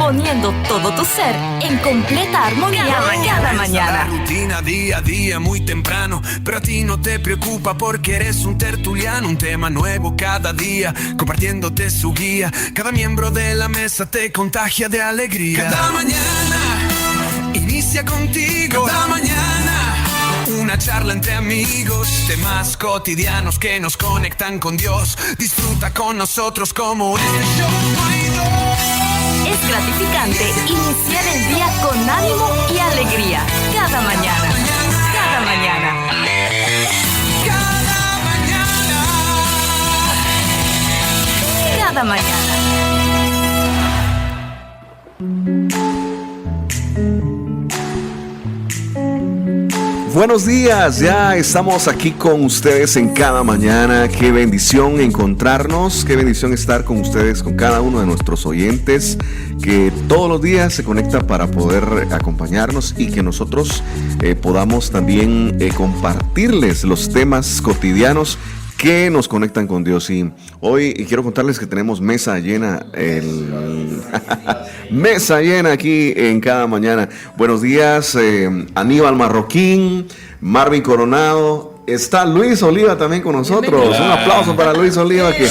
poniendo todo tu ser en completa armonía cada mañana. La rutina día a día muy temprano, pero a ti no te preocupa porque eres un tertuliano. Un tema nuevo cada día, compartiéndote su guía. Cada miembro de la mesa te contagia de alegría. Cada mañana inicia contigo. Cada mañana una charla entre amigos, temas cotidianos que nos conectan con Dios. Disfruta con nosotros como en el show no hay dos. Es gratificante iniciar el día con ánimo y alegría. Cada mañana. Cada mañana. Cada mañana. Cada mañana. Buenos días, ya estamos aquí con ustedes en cada mañana. Qué bendición encontrarnos, qué bendición estar con ustedes, con cada uno de nuestros oyentes que todos los días se conecta para poder acompañarnos y que nosotros podamos también compartirles los temas cotidianos que nos conectan con Dios. Y hoy quiero contarles que tenemos mesa llena, mesa llena aquí en cada mañana. Buenos días, Aníbal Marroquín, Marvin Coronado, está Luis Oliva también con nosotros. Un aplauso para Luis Oliva, que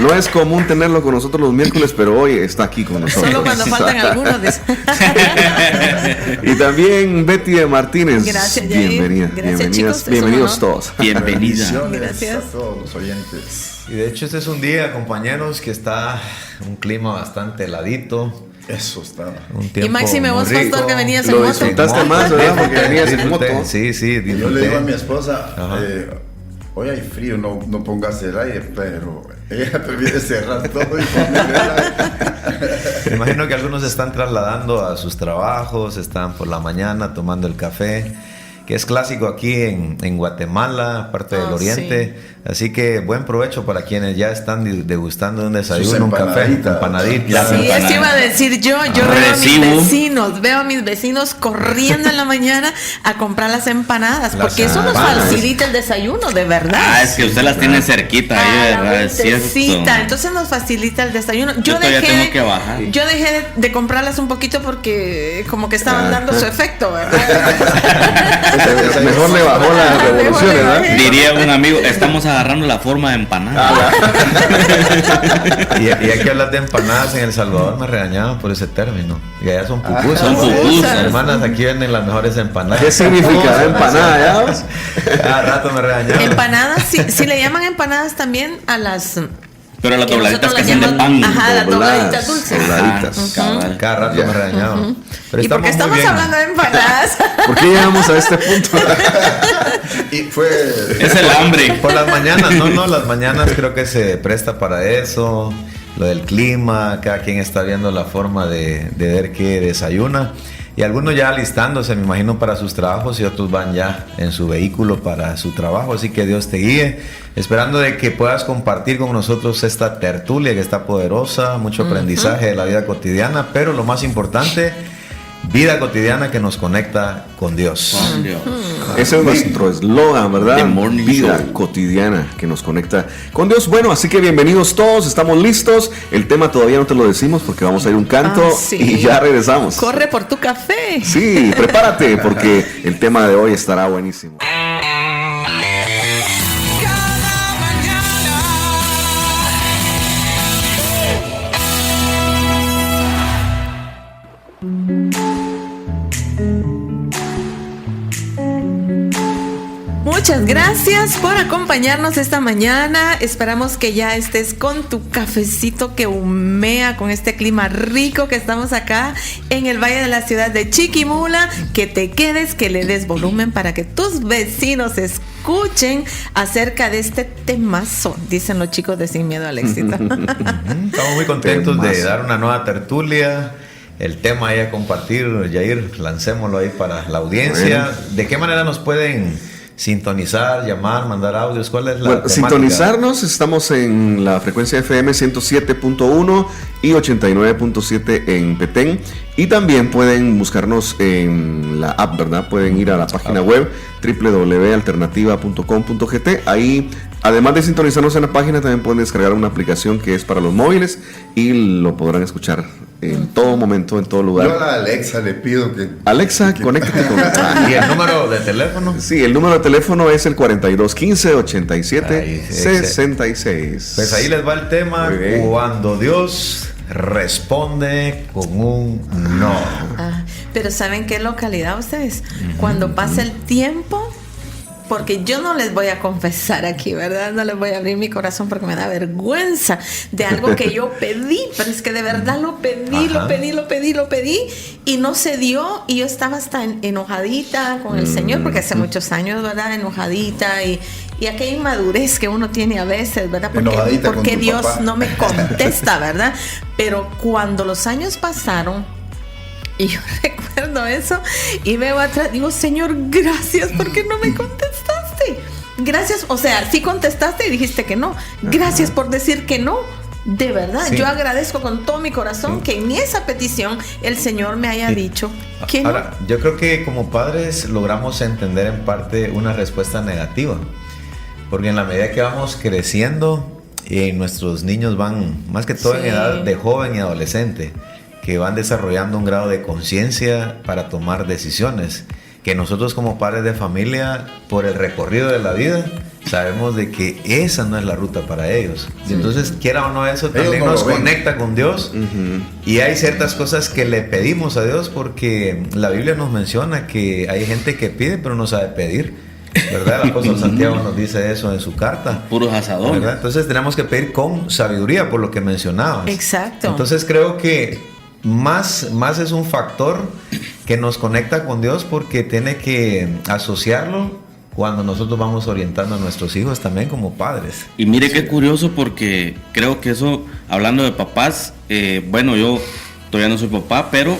no es común tenerlo con nosotros los miércoles, pero hoy está aquí con nosotros. Solo cuando faltan algunos de... Y también Betty de Martínez. Gracias, bienvenida. Gracias, chicos, bienvenidos todos. Bienvenida. Gracias a todos los oyentes. Y de hecho este es un día, compañeros, que está un clima bastante heladito. Eso está. Un tiempo y Máxime, vos, muy rico. pastor, que venías en Lo moto. disfrutaste más, ¿verdad? Porque venías en moto. Sí, Yo le digo a disfruté. mi esposa, hoy hay frío, no pongas el aire, pero ella prefiere cerrar todo y poner el aire. Me imagino que algunos se están trasladando a sus trabajos, están por la mañana tomando el café, que es clásico aquí en Guatemala, parte del oriente. Sí. Así que buen provecho para quienes ya están degustando un desayuno, un café, empanaditas. Sí, eso iba a decir yo veo a mis vecinos corriendo en la mañana a comprar las empanadas, porque eso nos facilita el desayuno, de verdad. Ah, es que usted las tiene cerquita ahí, ¿verdad? Es cierto. Entonces nos facilita el desayuno. Yo tengo que bajar. Yo dejé de comprarlas un poquito porque como que estaban dando su efecto, ¿verdad? Mejor le bajó las revoluciones, ¿verdad? Diría un amigo, estamos agarrando la forma de empanada. Y hay que hablar de empanadas. En El Salvador me regañaban por ese término. Y allá son pupusas. Son pupusas. Hermanas, aquí venden las mejores empanadas. ¿Qué significa empanada? Cada rato me regañaban. Empanadas, sí le llaman empanadas también a las... Pero las dobladitas que son de pan. Ajá, las dobladitas dulces. Cada rato me regañaban. Pero ¿Y por qué estamos hablando de empanadas? ¿Por qué llegamos a este punto? Es el hambre. Por las mañanas, las mañanas creo que se presta para eso. Lo del clima, cada quien está viendo la forma de ver qué desayuna. Y algunos ya alistándose, me imagino, para sus trabajos, y otros van ya en su vehículo para su trabajo. Así que Dios te guíe, esperando de que puedas compartir con nosotros esta tertulia que está poderosa, mucho aprendizaje de la vida cotidiana, pero lo más importante, vida cotidiana que nos conecta con Dios. Ese es nuestro eslogan, ¿verdad? Vida cotidiana que nos conecta con Dios. Bueno, así que bienvenidos todos, estamos listos. El tema todavía no te lo decimos porque vamos a ir un canto y ya regresamos. Corre por tu café. Sí, prepárate porque el tema de hoy estará buenísimo. Muchas gracias por acompañarnos esta mañana. Esperamos que ya estés con tu cafecito que humea con este clima rico que estamos acá en el valle de la ciudad de Chiquimula. Que te quedes, que le des volumen para que tus vecinos escuchen acerca de este temazo, dicen los chicos de Sin Miedo al Éxito. Estamos muy contentos de dar una nueva tertulia. El tema ahí a compartir, Yair, lancémoslo ahí para la audiencia. Bueno. ¿De qué manera nos pueden sintonizar, llamar, mandar audios? ¿Cuál es la temática? Sintonizarnos, estamos en la frecuencia FM 107.1 y 89.7 en Petén, y también pueden buscarnos en la app, ¿verdad? Pueden ir a la página web www.alternativa.com.gt. Ahí, además de sintonizarnos en la página, también pueden descargar una aplicación que es para los móviles y lo podrán escuchar en todo momento, en todo Yo lugar. a la Alexa le pido que... Alexa, conéctate con... ¿Y el número de teléfono? Sí, el número de teléfono es el 4215-8766. Pues ahí les va el tema. Muy bien. Cuando Dios responde con un no. Pero ¿saben qué localidad ustedes? Cuando pasa el tiempo, porque yo no les voy a confesar aquí, ¿verdad? No les voy a abrir mi corazón porque me da vergüenza de algo que yo pedí, pero es que de verdad lo pedí, Ajá. lo pedí y no se dio, y yo estaba hasta enojadita con el Señor, porque hace muchos años, ¿verdad? Enojadita y aquella inmadurez que uno tiene a veces, ¿verdad? Enojadita Porque con tu Dios papá. no me contesta, ¿verdad? Pero cuando los años pasaron, y yo recuerdo eso y veo atrás, digo, Señor, gracias porque no me contestaste. Gracias, o sea, sí contestaste y dijiste que no. Gracias por decir que no. De verdad, Sí. yo agradezco con todo mi corazón que en esa petición el Señor me haya dicho que no. Ahora, yo creo que como padres logramos entender en parte una respuesta negativa. Porque en la medida que vamos creciendo, nuestros niños van, más que todo en Sí. edad de joven y adolescente, que van desarrollando un grado de conciencia para tomar decisiones, que nosotros como padres de familia, por el recorrido de la vida, sabemos de que esa no es la ruta para ellos. Y entonces, quiera o no, eso también no nos lo ven. conecta con Dios. Y hay ciertas cosas que le pedimos a Dios, porque la Biblia nos menciona que hay gente que pide pero no sabe pedir, ¿verdad? El apóstol Santiago nos dice eso en su carta. Puros asadores. ¿Verdad? Entonces tenemos que pedir con sabiduría, por lo que mencionabas. Exacto. Entonces creo que más es un factor que nos conecta con Dios, porque tiene que asociarlo cuando nosotros vamos orientando a nuestros hijos también como padres. Y mire qué curioso, porque creo que eso, hablando de papás, bueno, yo todavía no soy papá, pero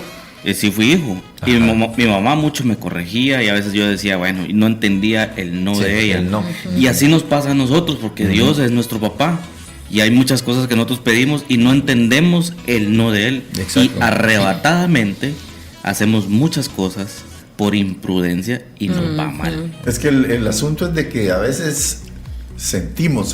sí fui hijo. Y mi mamá mucho me corregía, y a veces yo decía, bueno, y no entendía el no Sí, de ella. el no. Y así nos pasa a nosotros, porque Dios es nuestro papá. Y hay muchas cosas que nosotros pedimos y no entendemos el no de Él. Exacto. Y arrebatadamente hacemos muchas cosas por imprudencia y nos va mal. Es que el asunto es de que a veces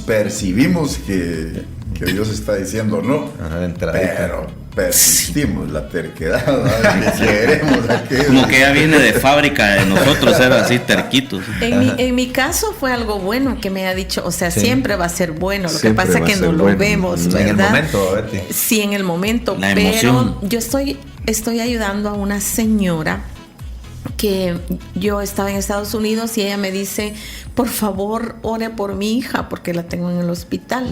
percibimos que Dios está diciendo no, Ajá, de entradita. pero persistimos, la terquedad, ¿verdad? Que queremos aquello. Como que ya viene de fábrica de nosotros ser así terquitos. En mi caso fue algo bueno que me ha dicho, o sea, Sí. siempre va a ser bueno, lo que Siempre pasa va que a no ser lo bueno. vemos, En el ¿verdad? momento, Betty. Sí, en el momento, La pero emoción. yo estoy ayudando a una señora que yo estaba en Estados Unidos y ella me dice, por favor, ore por mi hija porque la tengo en el hospital.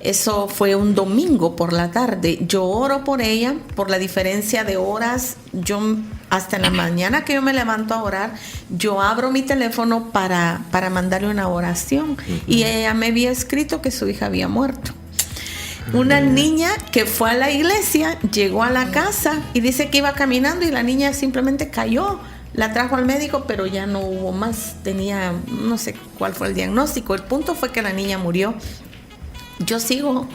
Eso fue un domingo por la tarde. Yo oro por ella, por la diferencia de horas. Yo hasta en la mañana que yo me levanto a orar, yo abro mi teléfono para mandarle una oración. Y ella me había escrito que su hija había muerto. Una niña que fue a la iglesia, llegó a la casa y dice que iba caminando y la niña simplemente cayó. La trajo al médico, pero ya no hubo más. Tenía, no sé cuál fue el diagnóstico. El punto fue que la niña murió. Yo sigo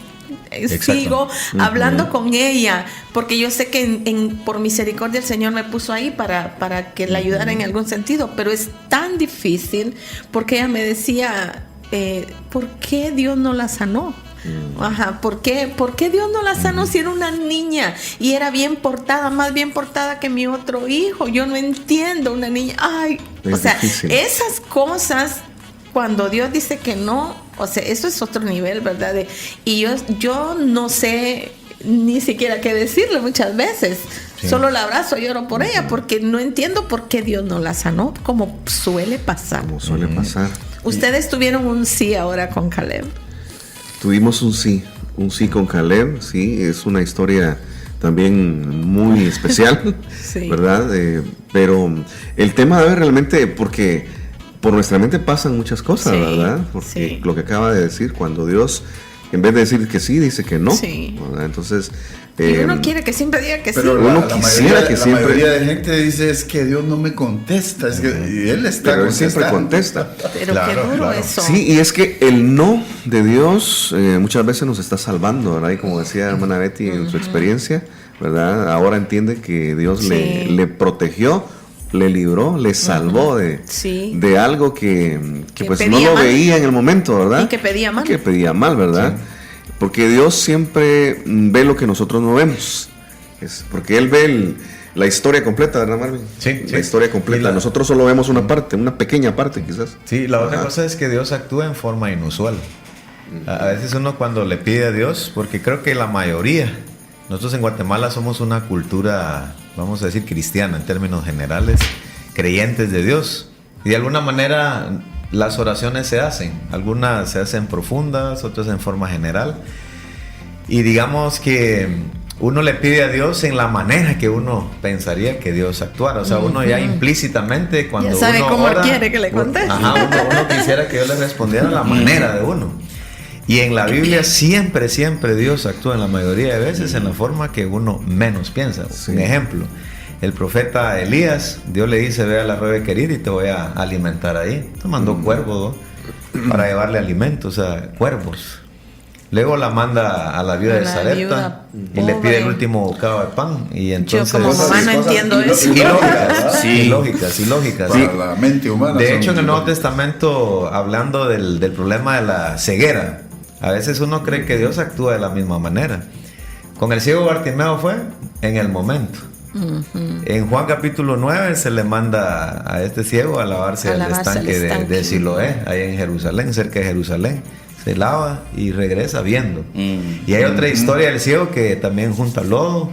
hablando con ella, porque yo sé que por misericordia el Señor me puso ahí para que la ayudara en algún sentido, pero es tan difícil, porque ella me decía, ¿por qué Dios no la sanó? Ajá, ¿por qué Dios no la sanó si era una niña y era bien portada, más bien portada que mi otro hijo? Yo no entiendo, una niña, ay, Es o sea, difícil. esas cosas, cuando Dios dice que no, o sea, eso es otro nivel, ¿verdad? Y yo no sé ni siquiera qué decirle muchas veces. Sí. Solo la abrazo y oro por ella, porque no entiendo por qué Dios no la sanó, como suele pasar. Como suele pasar. Ustedes tuvieron un sí ahora con Caleb. Tuvimos un sí con Caleb, sí, es una historia también muy especial, Sí. ¿verdad? Pero el tema de ver realmente, porque por nuestra mente pasan muchas cosas, Sí, ¿verdad? Porque sí. lo que acaba de decir, cuando Dios, en vez de decir que sí, dice que no, Sí. ¿verdad? Entonces, Y uno quiere que siempre diga que sí. Pero Uno quisiera que la siempre- mayoría de gente dice es que Dios no me contesta, es que, y él está pero él siempre contestando. contesta. Pero Claro, qué duro claro. eso. Sí, y es que el no de Dios muchas veces nos está salvando, ¿verdad? Y como decía hermana Betty en su experiencia, ¿verdad? Ahora entiende que Dios Sí. le protegió, le libró, le salvó Sí. de algo que Que pues no pedía lo mal. veía en el momento, ¿verdad? Y que pedía mal. Que pedía mal, ¿verdad? Porque Dios siempre ve lo que nosotros no vemos. Porque él ve la historia completa, ¿verdad, Marvin? Sí, la historia completa. Nosotros solo vemos una parte, una pequeña parte quizás. Sí, la otra cosa es que Dios actúa en forma inusual. A veces uno cuando le pide a Dios, porque creo que la mayoría, nosotros en Guatemala somos una cultura, vamos a decir, cristiana en términos generales, creyentes de Dios. Y de alguna manera las oraciones se hacen. Algunas se hacen profundas, otras en forma general. Y digamos que uno le pide a Dios en la manera que uno pensaría que Dios actuara. O sea, uno ya implícitamente cuando ya sabe uno cómo ora, quiere que le conteste. Uno quisiera que Dios le respondiera a la manera de uno. Y en la Biblia siempre Dios actúa en la mayoría de veces en la forma que uno menos piensa. Sí. Un ejemplo, el profeta Elías, Dios le dice, ve a la arroyo de Querit y te voy a alimentar ahí. Entonces mandó cuervos, ¿no? Para llevarle alimento, o sea, cuervos. Luego la manda a la viuda de Sarepta y le pide el último bocado de pan. Y entonces, yo como mamá no entiendo eso. Ilógicas. Para la mente humana. De hecho, en el Nuevo Testamento, hablando del problema de la ceguera, a veces uno cree que Dios actúa de la misma manera. Con el ciego Bartimeo fue en el momento. En Juan capítulo 9 se le manda a este ciego a lavarse al estanque de Siloé, ahí en Jerusalén, cerca de Jerusalén. Se lava y regresa viendo. Y hay otra historia del ciego que también junta lodo,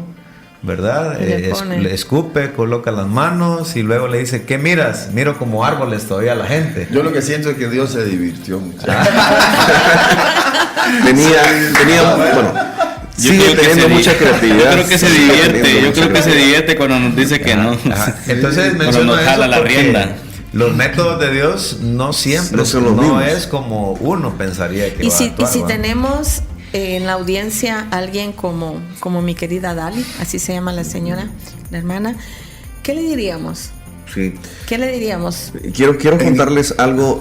¿verdad? Le escupe, coloca las manos y luego le dice, ¿qué miras? Miro como árboles todavía a la gente. Yo lo que siento es que Dios se divirtió mucho. Bueno, sigue teniendo mucha creatividad. Yo creo que se divierte cuando nos dice que no. Entonces cuando nos jala la rienda. Los métodos de Dios no siempre no es como uno pensaría que y va si, a actuar. Y si tenemos en la audiencia alguien como mi querida Dali, así se llama la señora, la hermana, ¿qué le diríamos? Sí. ¿Qué le diríamos? Quiero contarles algo,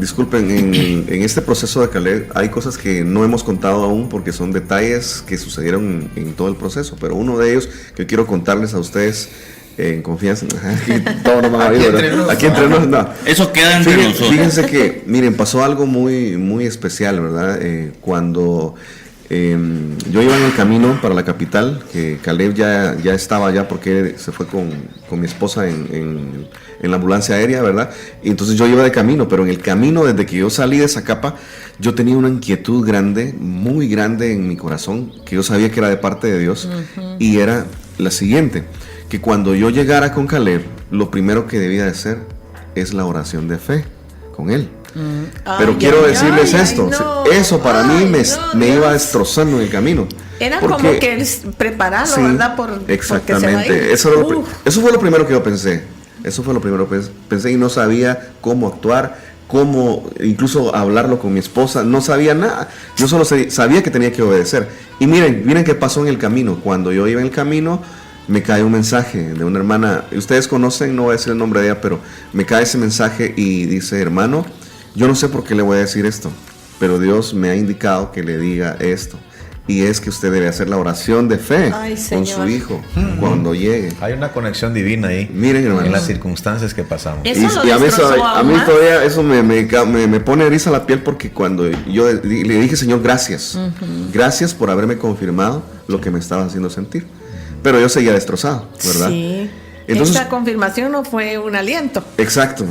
disculpen, en este proceso de Caleb hay cosas que no hemos contado aún porque son detalles que sucedieron en todo el proceso, pero uno de ellos que quiero contarles a ustedes en confianza, aquí entre nosotros, no. Eso queda entre nosotros. Fíjense que, miren, pasó algo muy, muy especial, ¿verdad? Cuando yo iba en el camino para la capital, que Caleb ya estaba allá porque se fue con mi esposa en la ambulancia aérea, ¿verdad? Y entonces yo iba de camino, pero en el camino, desde que yo salí de Zacapa, yo tenía una inquietud grande, muy grande en mi corazón, que yo sabía que era de parte de Dios, y era la siguiente, que cuando yo llegara con Caleb, lo primero que debía de hacer es la oración de fe con él. Pero quiero decirles esto, eso para mí me iba destrozando en el camino. Era como que prepararlo, sí, ¿verdad? Exactamente, eso fue lo primero que yo pensé. Eso fue lo primero que pensé y no sabía cómo actuar, cómo incluso hablarlo con mi esposa, no sabía nada. Yo solo sabía que tenía que obedecer. Y miren qué pasó en el camino. Cuando yo iba en el camino, me cae un mensaje de una hermana. Ustedes conocen, no voy a decir el nombre de ella, pero me cae ese mensaje y dice, hermano, yo no sé por qué le voy a decir esto, pero Dios me ha indicado que le diga esto. Y es que usted debe hacer la oración de fe con su hijo cuando llegue. Hay una conexión divina ahí. Miren, hermanos, en las circunstancias que pasamos. Y a mí todavía eso me pone eriza la piel porque cuando yo le dije, Señor, gracias. Gracias por haberme confirmado lo que me estaba haciendo sentir. Pero yo seguía destrozado, ¿verdad? Sí. Entonces, esta confirmación no fue un aliento. Exacto.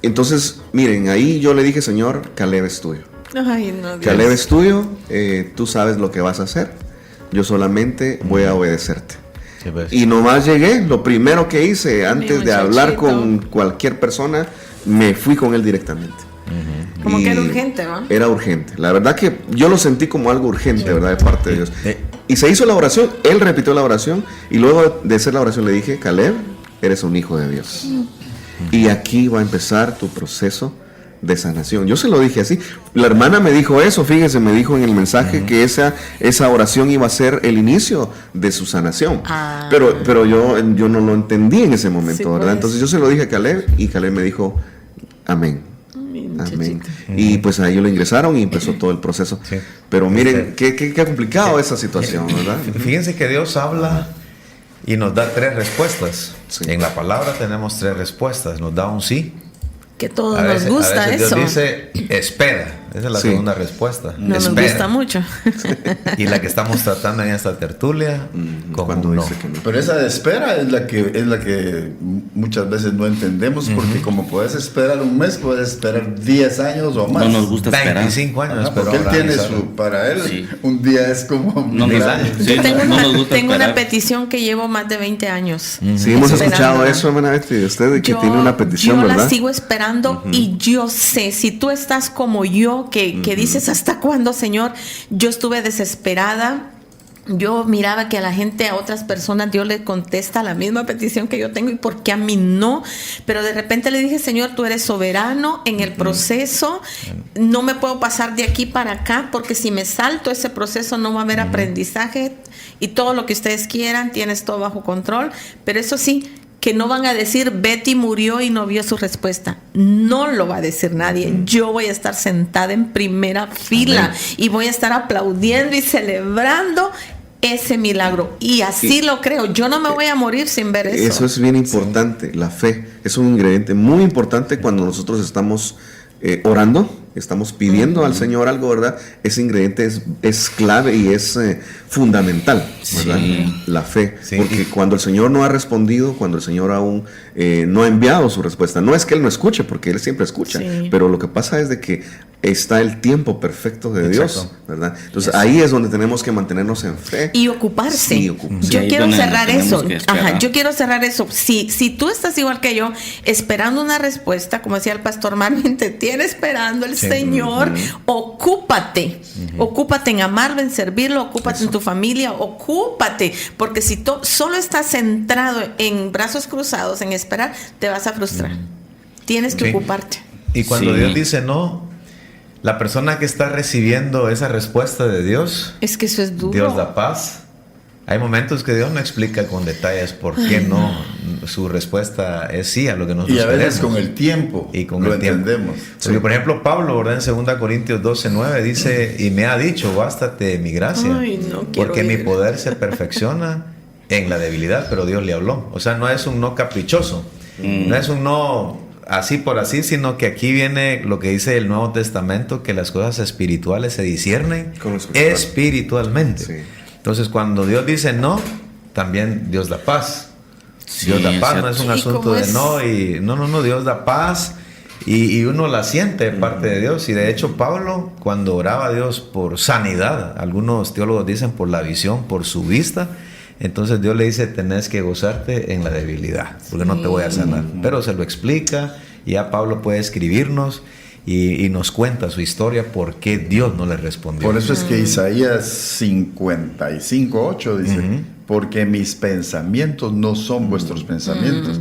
Entonces, miren, ahí yo le dije, Señor, Caleb es tuyo. Ay, no, Dios. Caleb es tuyo, tú sabes lo que vas a hacer. Yo solamente voy a obedecerte. Sí, pues. Y nomás llegué, lo primero que hice, antes de hablar con cualquier persona, me fui con él directamente. Como que era urgente, ¿no? Era urgente. La verdad que yo lo sentí como algo urgente, ¿verdad? De parte de Dios. Y se hizo la oración, él repitió la oración, y luego de hacer la oración le dije, Caleb, eres un hijo de Dios. Y aquí va a empezar tu proceso de sanación. Yo se lo dije así. La hermana me dijo eso, fíjese, me dijo en el mensaje que esa oración iba a ser el inicio de su sanación. Pero yo no lo entendí en ese momento, sí, ¿verdad? Pues. Entonces yo se lo dije a Caleb y Caleb me dijo, amén. Amén. Y pues ahí lo ingresaron y empezó todo el proceso. Sí. Pero miren, qué complicado esa situación, ¿verdad? Fíjense que Dios habla y nos da 3 respuestas. Sí. En la palabra tenemos 3 respuestas. Nos da un sí. Que todos nos gusta a veces eso. Dios dice, espera. Esa es la Sí. segunda respuesta. No nos Espera. gusta mucho. Y la que estamos tratando en esta tertulia, como Cuando no. dice que no. Pero esa de espera es la que muchas veces no entendemos, porque como puedes esperar un mes, puedes esperar 10 años o más. No nos gusta esperar. 25 años, Ajá, pero porque él Abraham tiene Isaac. para él Sí. un día es como No mil nos, años. sí, Yo tengo, no una, nos gusta tengo una esperar. petición que llevo más de 20 años. Sí, hemos Esperando. escuchado eso, hermana Betty, de usted, de que Yo- tiene una petición, yo ¿verdad? la sigo esperando y yo sé, si tú estás como yo, que dices, ¿hasta cuándo, Señor? Yo estuve desesperada. Yo miraba que a la gente, a otras personas, Dios le contesta la misma petición que yo tengo y por qué a mí no. Pero de repente le dije, Señor, tú eres soberano en el proceso. No me puedo pasar de aquí para acá porque si me salto ese proceso no va a haber aprendizaje y todo lo que ustedes quieran, tienes todo bajo control. Pero eso sí, que no van a decir Betty murió y no vio su respuesta. No lo va a decir nadie. Yo voy a estar sentada en primera fila y voy a estar aplaudiendo y celebrando ese milagro. Y así lo creo. Yo no me voy a morir sin ver eso. Eso es bien importante, la fe. Es un ingrediente muy importante cuando nosotros estamos orando, estamos pidiendo al Señor algo, ¿verdad? Ese ingrediente es clave y es fundamental, ¿verdad? Sí. La fe. Sí. Porque cuando el Señor no ha respondido, cuando el Señor aún no ha enviado su respuesta, no es que Él no escuche, porque Él siempre escucha, Sí. pero lo que pasa es de que está el tiempo perfecto de Dios, Exacto. ¿verdad? Entonces ahí es donde tenemos que mantenernos en fe. Y ocuparse. Sí, ocuparse. Sí, Yo ahí quiero donde cerrar tenemos eso. que esperar. Ajá, yo quiero cerrar eso. Si tú estás igual que yo, esperando una respuesta, como decía el pastor Marvin, te tiene esperando el Sí. Señor, ocúpate. Ocúpate en amarlo, en servirlo, ocúpate en tu familia, ocúpate. Porque si tú solo estás centrado en brazos cruzados, en esperar, te vas a frustrar. Tienes que Sí. ocuparte. Y cuando Sí. Dios dice no, la persona que está recibiendo esa respuesta de Dios, Es que eso es duro. Dios da paz. Hay momentos que Dios no explica con detalles por qué no. Su respuesta es sí a lo que nosotros Y a veces queremos. con el tiempo Y con lo el tiempo. entendemos. Porque, por ejemplo, Pablo, ¿verdad? En 2 Corintios 12:9 dice, y me ha dicho, bástate mi gracia, Ay, no quiero porque mi ir. poder se perfecciona en la debilidad, pero Dios le habló. O sea, no es un no caprichoso, no es un no así por así, sino que aquí viene lo que dice el Nuevo Testamento, que las cosas espirituales se disciernen Con lo espiritual. espiritualmente. Sí. Entonces, cuando Dios dice no, también Dios da paz. Sí, Dios da es paz, no cierto. es un ¿Y asunto cómo de es? no, y no, Dios da paz y uno la siente de parte de Dios. Y de hecho, Pablo, cuando oraba a Dios por sanidad, algunos teólogos dicen por la visión, por su vista, entonces Dios le dice: tenés que gozarte en la debilidad, porque no te voy a sanar. Pero se lo explica, y ya Pablo puede escribirnos y nos cuenta su historia, por qué Dios no le respondió. Por eso es que Isaías 55:8 dice, porque mis pensamientos no son vuestros pensamientos,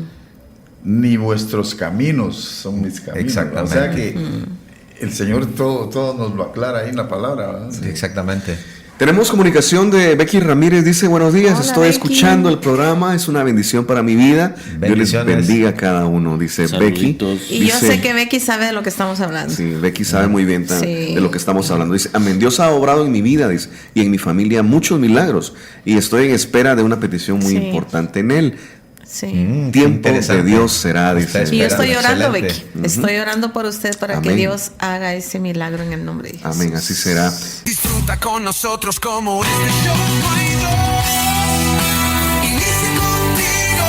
ni vuestros caminos son mis caminos. Exactamente. O sea que el Señor todo nos lo aclara ahí en la palabra, ¿verdad? Sí, exactamente. Tenemos comunicación de Becky Ramírez, dice: buenos días, Hola, estoy Becky. escuchando el programa, es una bendición para mi vida. Dios les Bendiciones. bendiga a cada uno, dice Becky. Saluditos. Y yo Dice- sé que Becky sabe de lo que estamos hablando. Sí, Becky sabe muy bien Sí. de lo que estamos hablando. Dice: amén, Dios ha obrado en mi vida, dice, y en mi familia muchos milagros, y estoy en espera de una petición muy Sí. importante en él. Sí. Tiempo Interesante. de Dios será, dice. Está Y yo estoy esperando, orando, excelente. Becky. Estoy orando por usted para que Amén. Dios haga ese milagro en el nombre de Jesús. Amén, así será. Disfruta con nosotros como este show no hay dos. Inicia contigo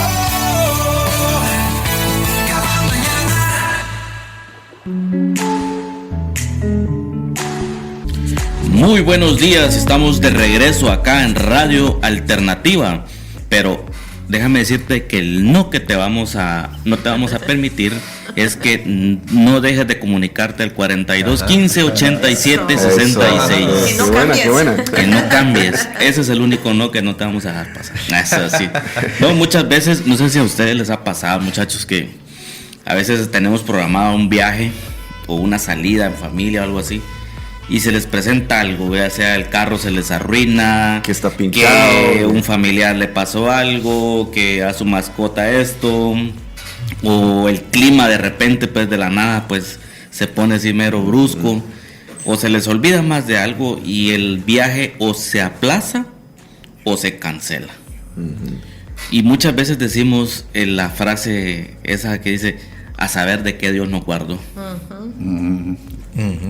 cada mañana. Muy buenos días, estamos de regreso acá en Radio Alternativa, pero déjame decirte que el no que no te vamos a permitir es que no dejes de comunicarte al 42 15 87 66. Que no Qué buena, cambies. qué buena. Que no cambies, ese es el único no que no te vamos a dejar pasar. Eso sí. No, muchas veces, no sé si a ustedes les ha pasado, muchachos, que a veces tenemos programado un viaje o una salida en familia o algo así, y se les presenta algo, ya sea el carro se les arruina, Que está pinchado, que un familiar le pasó algo, que a su mascota esto, o el clima de repente, pues de la nada, pues se pone así mero brusco, o se les olvida más de algo y el viaje o se aplaza o se cancela. Y muchas veces decimos la frase esa que dice: a saber de qué Dios nos guardó.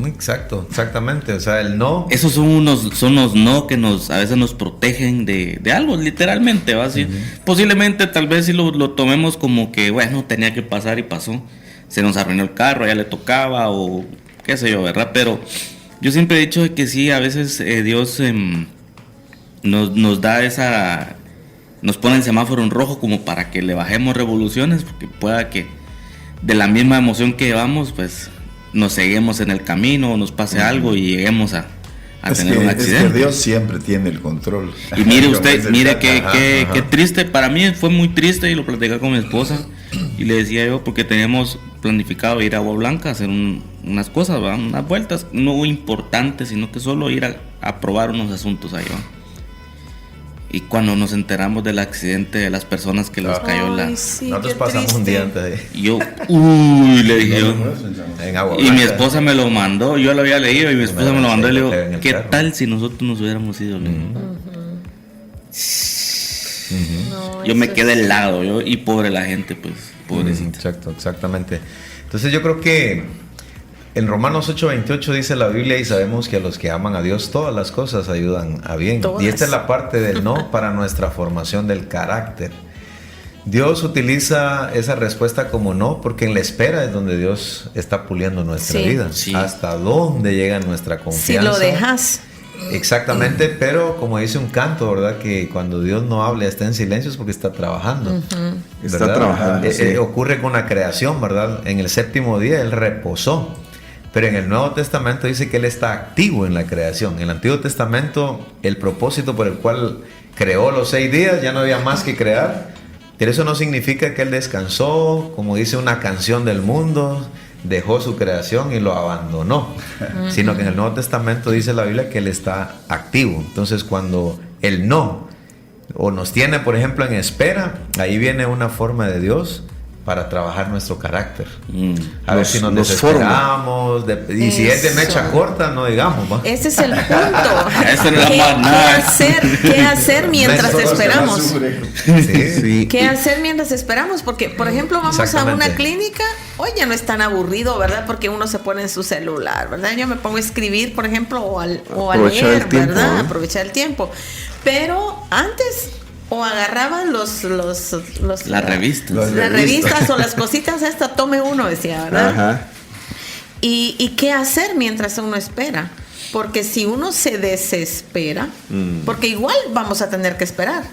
Exacto, exactamente. O sea, el no. Esos son los no que a veces nos protegen de algo, literalmente, ¿va? Así, posiblemente, tal vez si lo tomemos como que, bueno, tenía que pasar y pasó. Se nos arruinó el carro, ya le tocaba, o qué sé yo, ¿verdad? Pero yo siempre he dicho que sí, a veces Dios nos da nos pone el semáforo en rojo como para que le bajemos revoluciones, porque pueda que de la misma emoción que llevamos, pues nos seguimos en el camino, nos pase algo y lleguemos a tener un accidente. Es que Dios siempre tiene el control. Y mire usted, mire qué triste, para mí fue muy triste, y lo platicé con mi esposa y le decía yo, porque teníamos planificado ir a Agua Blanca a hacer unas cosas, ¿va? Unas vueltas, no importantes, sino que solo ir a probar unos asuntos ahí, ¿va? Y cuando nos enteramos del accidente de las personas que les cayó Nosotros pasamos un día antes de... Y yo, le dije yo, en Agua y Blanca. mi esposa me lo mandó, yo lo había leído y mi esposa me lo mandó y le digo, en el ¿qué carro. tal si nosotros nos hubiéramos ido? Yo me quedé helado, y pobre la gente, pues, pobrecita. Exacto, exactamente. Entonces yo creo que en Romanos 8:28 dice la Biblia, y sabemos que a los que aman a Dios todas las cosas ayudan a bien. Todas. Y esta es la parte del no para nuestra formación del carácter. Dios utiliza esa respuesta como no, porque en la espera es donde Dios está puliendo nuestra Sí. vida. Sí. Hasta dónde llega nuestra Si confianza. lo dejas. Exactamente, pero como dice un canto, ¿verdad? Que cuando Dios no habla, está en silencio, es porque está trabajando. Está ¿verdad? trabajando, sí. Ocurre con la creación, ¿verdad? En el séptimo día Él reposó. Pero en el Nuevo Testamento dice que Él está activo en la creación. En el Antiguo Testamento, el propósito por el cual creó los 6 días, ya no había más que crear. Pero eso no significa que Él descansó, como dice una canción del mundo, dejó su creación y lo abandonó. Sino que en el Nuevo Testamento dice la Biblia que Él está activo. Entonces cuando el no, o nos tiene, por ejemplo, en espera, ahí viene una forma de Dios para trabajar nuestro carácter. A ver si nos desesperamos, y si es de mecha Eso. corta, no digamos, ¿va? Ese es el punto. Eso no es nada. ¿Qué hacer mientras Todos esperamos? Sí. ¿Qué hacer mientras esperamos? Porque, por ejemplo, vamos a Exactamente. una clínica, hoy ya no es tan aburrido, ¿verdad? Porque uno se pone en su celular, ¿verdad? Yo me pongo a escribir, por ejemplo, o a Aprovechar leer, el tiempo, ¿verdad? ¿no? Aprovechar el tiempo. Pero antes, o agarraban las revistas. las revistas o las cositas, tome uno, decía, ¿verdad? Ajá. ¿Y qué hacer mientras uno espera? Porque si uno se desespera, porque igual vamos a tener que esperar.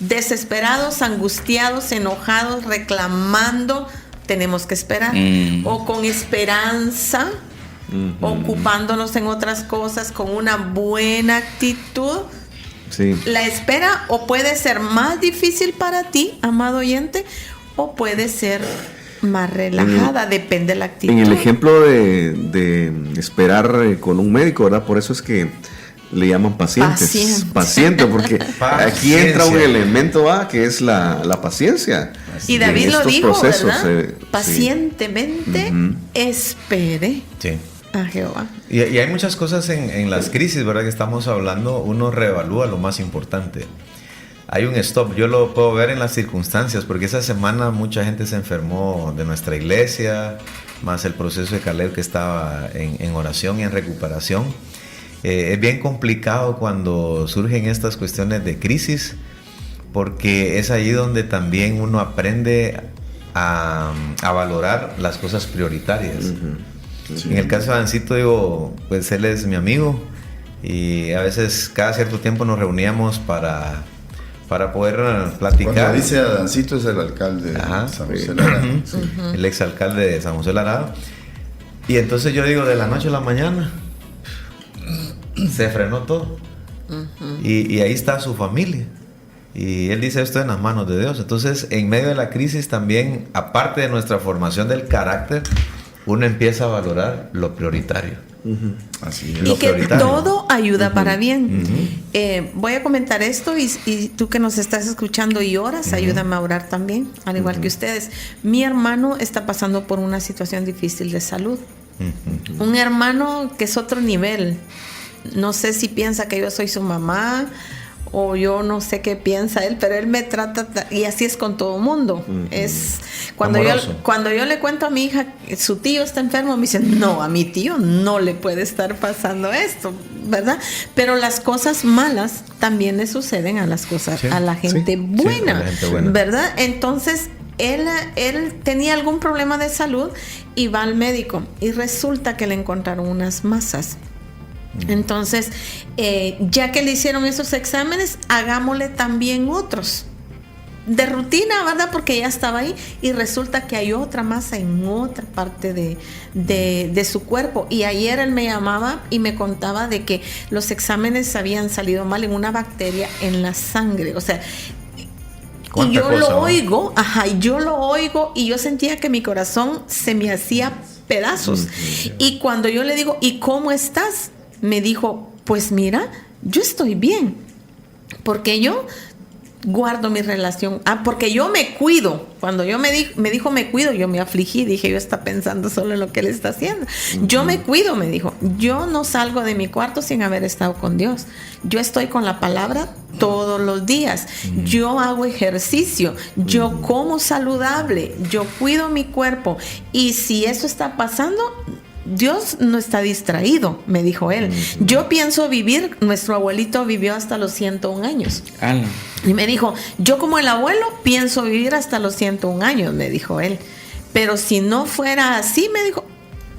Desesperados, angustiados, enojados, reclamando, tenemos que esperar. O con esperanza, ocupándonos en otras cosas, con una buena actitud. Sí. La espera o puede ser más difícil para ti, amado oyente, o puede ser más relajada, depende de la actitud. En el ejemplo de esperar con un médico, ¿verdad? Por eso es que le llaman pacientes. Paciente, porque aquí entra un elemento que es la paciencia. Y En David lo estos dijo, procesos, ¿verdad? sí. Pacientemente espere Sí. a Jehová. Y hay muchas cosas en las crisis, ¿verdad? Que estamos hablando, uno reevalúa lo más importante. Hay un stop, yo lo puedo ver en las circunstancias, porque esa semana mucha gente se enfermó de nuestra iglesia, más el proceso de Caleb que estaba en oración y en recuperación. Es bien complicado cuando surgen estas cuestiones de crisis, porque es ahí donde también uno aprende a valorar las cosas prioritarias. Sí. En el caso de Adancito, digo, pues él es mi amigo y a veces cada cierto tiempo nos reuníamos para poder platicar. Cuando dice Adancito es el alcalde de Ajá. San José Lara. El exalcalde de San José Larado. Y entonces yo digo, de la noche a la mañana se frenó todo. Y ahí está su familia. Y él dice, esto en las manos de Dios. Entonces, en medio de la crisis también, aparte de nuestra formación del carácter, uno empieza a valorar lo prioritario. Así es. Y Lo que prioritario. todo ayuda para bien. Voy a comentar esto y tú que nos estás escuchando y oras, ayúdame a orar también, al igual que ustedes. Mi hermano está pasando por una situación difícil de salud. Un hermano que es otro nivel. No sé si piensa que yo soy su mamá o yo no sé qué piensa él, pero él me trata, y así es con todo mundo. Es cuando yo le cuento a mi hija que su tío está enfermo, me dice, no, a mi tío no le puede estar pasando esto, ¿verdad? Pero las cosas malas también le suceden a la gente buena, a la gente buena, ¿verdad? Entonces él tenía algún problema de salud y va al médico y resulta que le encontraron unas masas. Entonces, ya que le hicieron esos exámenes, hagámosle también otros de rutina, ¿verdad? Porque ya estaba ahí y resulta que hay otra masa en otra parte de su cuerpo. Y ayer él me llamaba y me contaba de que los exámenes habían salido mal en una bacteria en la sangre. O sea, y yo lo oigo, yo lo oigo y yo sentía que mi corazón se me hacía pedazos. Y cuando yo le digo, ¿y cómo estás? Me dijo, pues mira, yo estoy bien, porque yo guardo mi relación, porque yo me cuido. Cuando yo me dijo me cuido, yo me afligí, dije, yo está pensando solo en lo que él está haciendo. Yo me cuido, me dijo, yo no salgo de mi cuarto sin haber estado con Dios. Yo estoy con la palabra todos los días. Yo hago ejercicio, yo como saludable, yo cuido mi cuerpo. Y si eso está pasando, Dios no está distraído, me dijo él. Yo pienso vivir, nuestro abuelito vivió hasta los 101 años. Y me dijo, yo como el abuelo pienso vivir hasta los 101 años, me dijo él. Pero si no fuera así, me dijo,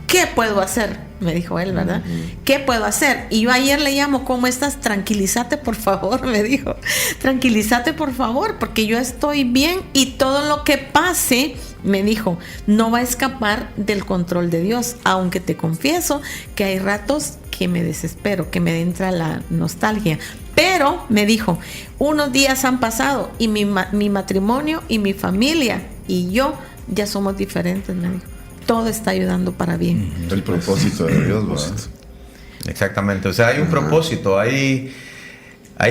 ¿qué puedo hacer? Me dijo él, ¿verdad? ¿Qué puedo hacer? Y yo ayer le llamo, ¿cómo estás? Tranquilízate, por favor, me dijo. Tranquilízate, por favor, porque yo estoy bien y todo lo que pase, me dijo, no va a escapar del control de Dios. Aunque te confieso que hay ratos que me desespero, que me entra la nostalgia. Pero, me dijo, unos días han pasado y mi matrimonio y mi familia y yo ya somos diferentes, me dijo. Todo está ayudando para bien. El propósito de Dios, ¿verdad? Exactamente, o sea, hay un propósito, hay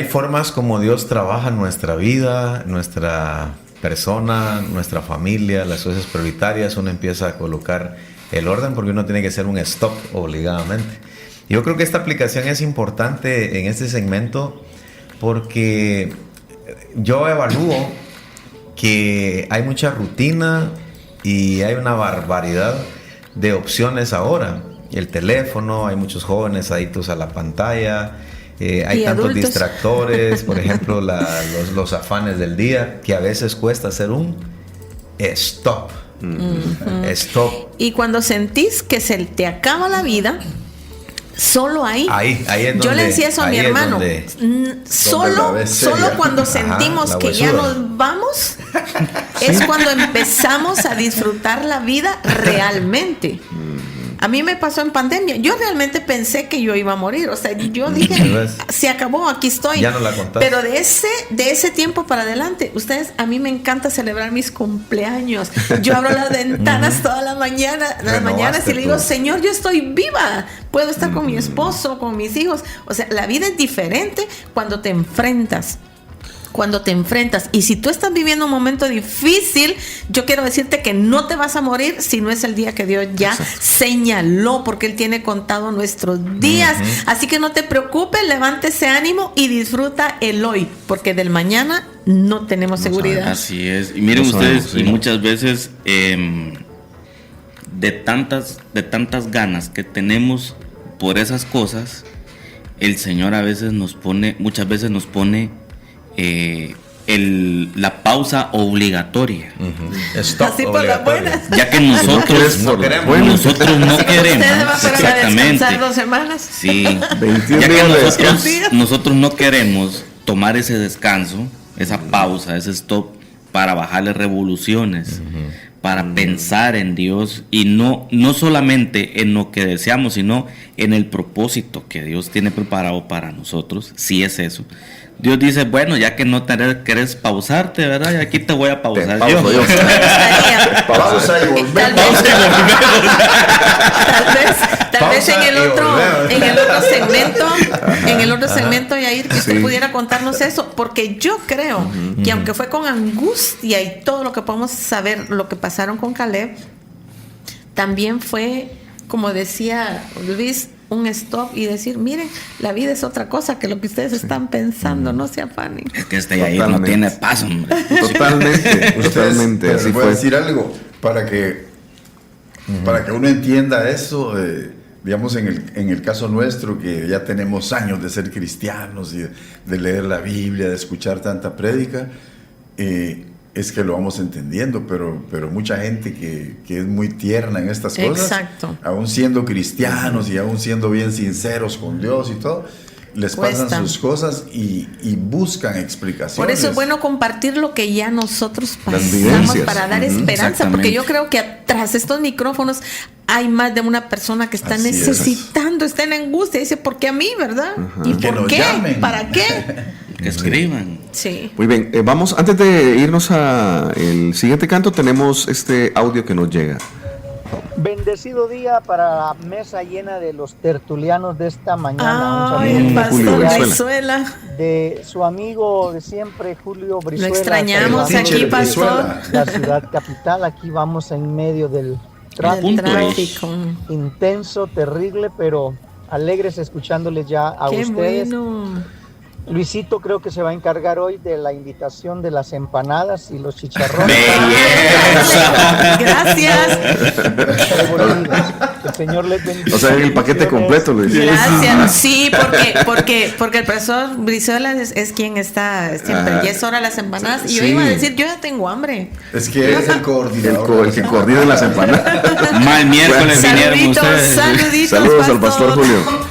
formas como Dios trabaja nuestra vida, nuestra persona, nuestra familia, las cosas prioritarias. Uno empieza a colocar el orden porque uno tiene que hacer un stop obligadamente. Yo creo que esta aplicación es importante en este segmento porque yo evalúo que hay mucha rutina y hay una barbaridad de opciones ahora. El teléfono, hay muchos jóvenes adictos a la pantalla, hay tantos adultos, distractores, por ejemplo, los afanes del día, que a veces cuesta hacer un stop. Stop. Y cuando sentís que se te acaba la vida, solo ahí es donde, yo le decía eso a mi hermano, solo cuando sentimos que ya nos vamos, es cuando empezamos a disfrutar la vida realmente. A mí me pasó en pandemia. Yo realmente pensé que yo iba a morir. O sea, yo dije, se acabó, aquí estoy. Ya no la contaste. Pero de ese tiempo para adelante, ustedes, a mí me encanta celebrar mis cumpleaños. Yo abro las ventanas toda la mañana, y le digo, Señor, yo estoy viva. Puedo estar con mi esposo, con mis hijos. O sea, la vida es diferente cuando te enfrentas. Y si tú estás viviendo un momento difícil, yo quiero decirte que no te vas a morir si no es el día que Dios ya señaló, porque Él tiene contado nuestros días. Así que no te preocupes, levante ese ánimo y disfruta el hoy, porque del mañana no tenemos seguridad. Así es. Y miren ustedes, y muchas veces de tantas ganas que tenemos por esas cosas, el Señor muchas veces nos pone la pausa obligatoria. Stop, así por las buenas. Ya que nosotros no queremos. Exactamente. 2 semanas. Sí. Ya que nosotros no queremos tomar ese descanso, esa pausa, ese stop para bajarle revoluciones, para pensar en Dios y no solamente en lo que deseamos, sino en el propósito que Dios tiene preparado para nosotros. Si es eso. Dios dice, bueno, ya que no querés pausarte, ¿verdad? Y aquí te voy a pausar yo. Pausa y volvemos. Tal vez en el otro segmento, Yair, que usted pudiera contarnos eso, porque yo creo que aunque fue con angustia y todo lo que podemos saber, lo que pasaron con Caleb, también fue, como decía Luis, un stop y decir, miren, la vida es otra cosa que lo que ustedes están pensando, no se afanen. Es que este ahí no tiene paz, hombre. Totalmente, así les voy a fue. decir algo para que uno entienda eso. Digamos, en el caso nuestro, que ya tenemos años de ser cristianos y de leer la Biblia, de escuchar tanta prédica, es que lo vamos entendiendo, pero mucha gente que es muy tierna en estas cosas, Exacto. aún siendo cristianos y aún siendo bien sinceros con Dios y todo, les pasan sus cosas y buscan explicaciones. Por eso es bueno compartir lo que ya nosotros Las pasamos vivencias. para dar esperanza, porque yo creo que atrás de estos micrófonos hay más de una persona que está Así necesitando, está en angustia, dice, ¿por qué a mí, verdad? ¿Y Que por nos qué? llamen. ¿Para qué? Que escriban. Sí. Muy bien, vamos, antes de irnos a el siguiente canto, tenemos este audio que nos llega. Bendecido día para la mesa llena de los tertulianos de esta mañana. Ay, Un el saludo Julio pastor Brizuela. Brizuela. de su amigo de siempre, Julio Brizuela. Lo extrañamos el aquí, teacher pastor. Brizuela. La ciudad capital, aquí vamos en medio del tráfico Del punto es. tráfico. intenso, terrible, pero alegres escuchándoles ya a Qué ustedes. bueno. Luisito creo que se va a encargar hoy de la invitación de las empanadas y los chicharrones. Gracias. El Señor les bendiga. O sea, el paquete completo, Luis. Gracias. Sí, porque el profesor Brizuela es quien está siempre. Ah, Ya es hora de las empanadas. Y yo sí. iba a decir, yo ya tengo hambre. Es que es el coordinador. El que coordina las empanadas. Mal miércoles vinieron Saluditos, ustedes. saluditos, Saludos al pastor Julio.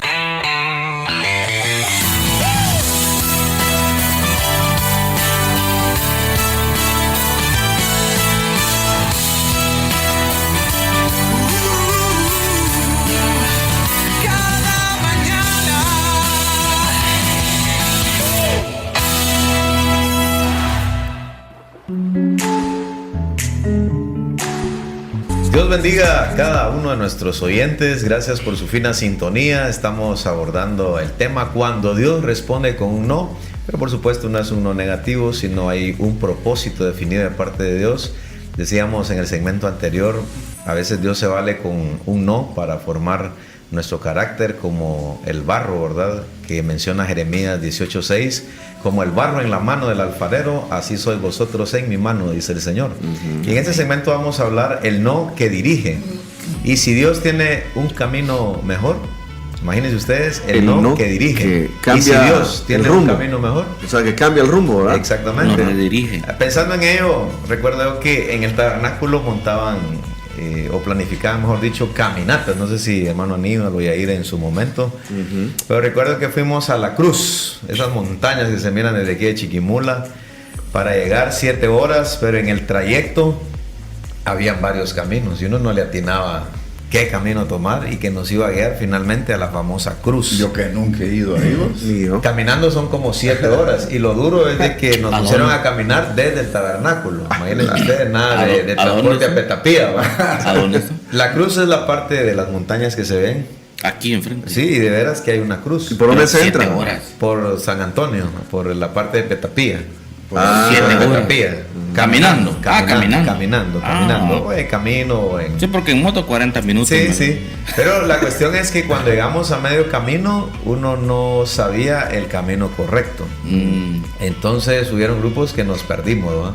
Cada mañana. Dios bendiga a cada uno de nuestros oyentes. Gracias por su fina sintonía. Estamos abordando el tema cuando Dios responde con un no. Pero por supuesto no es un no negativo, sino hay un propósito definido de parte de Dios. Decíamos en el segmento anterior, a veces Dios se vale con un no para formar nuestro carácter como el barro, ¿verdad? Que menciona Jeremías 18:6, como el barro en la mano del alfarero, así sois vosotros en mi mano, dice el Señor. Y en este segmento vamos a hablar el no que dirige. Y si Dios tiene un camino mejor, imagínense ustedes, el no que dirige. que cambia y si Dios tiene el un rumbo. camino mejor, O sea, que cambia el rumbo, ¿verdad? exactamente. No redirige. Pensando en ello, recuerdo yo que en el tabernáculo montaban o planificaban, mejor dicho, caminatas. No sé si hermano Aníbal voy a ir en su momento, pero recuerdo que fuimos a la cruz, esas montañas que se miran desde aquí de Chiquimula, para llegar 7 horas, pero en el trayecto habían varios caminos y uno no le atinaba qué camino tomar y que nos iba a guiar finalmente a la famosa cruz. Yo que nunca he ido ahí, ¿vos? Ni yo. Caminando son como 7 horas y lo duro es de que nos ¿A pusieron dónde? a caminar desde el tabernáculo. Imagínense ustedes, nada ¿A de dónde transporte a está? Petapía. ¿va? ¿A dónde está? La cruz es la parte de las montañas que se ven. Aquí enfrente. Sí, y de veras que hay una cruz. ¿Y por dónde se 7 entra? horas. Por San Antonio, por la parte de Petapía. Ah, 7 Por horas. Petapía. Caminando. Caminando. Ah. Caminando. O en camino o en... Sí, porque en moto 40 minutos. Sí, ¿no? sí. Pero la cuestión es que cuando llegamos a medio camino, uno no sabía el camino correcto. Mm. Entonces hubieron grupos que nos perdimos, ¿va?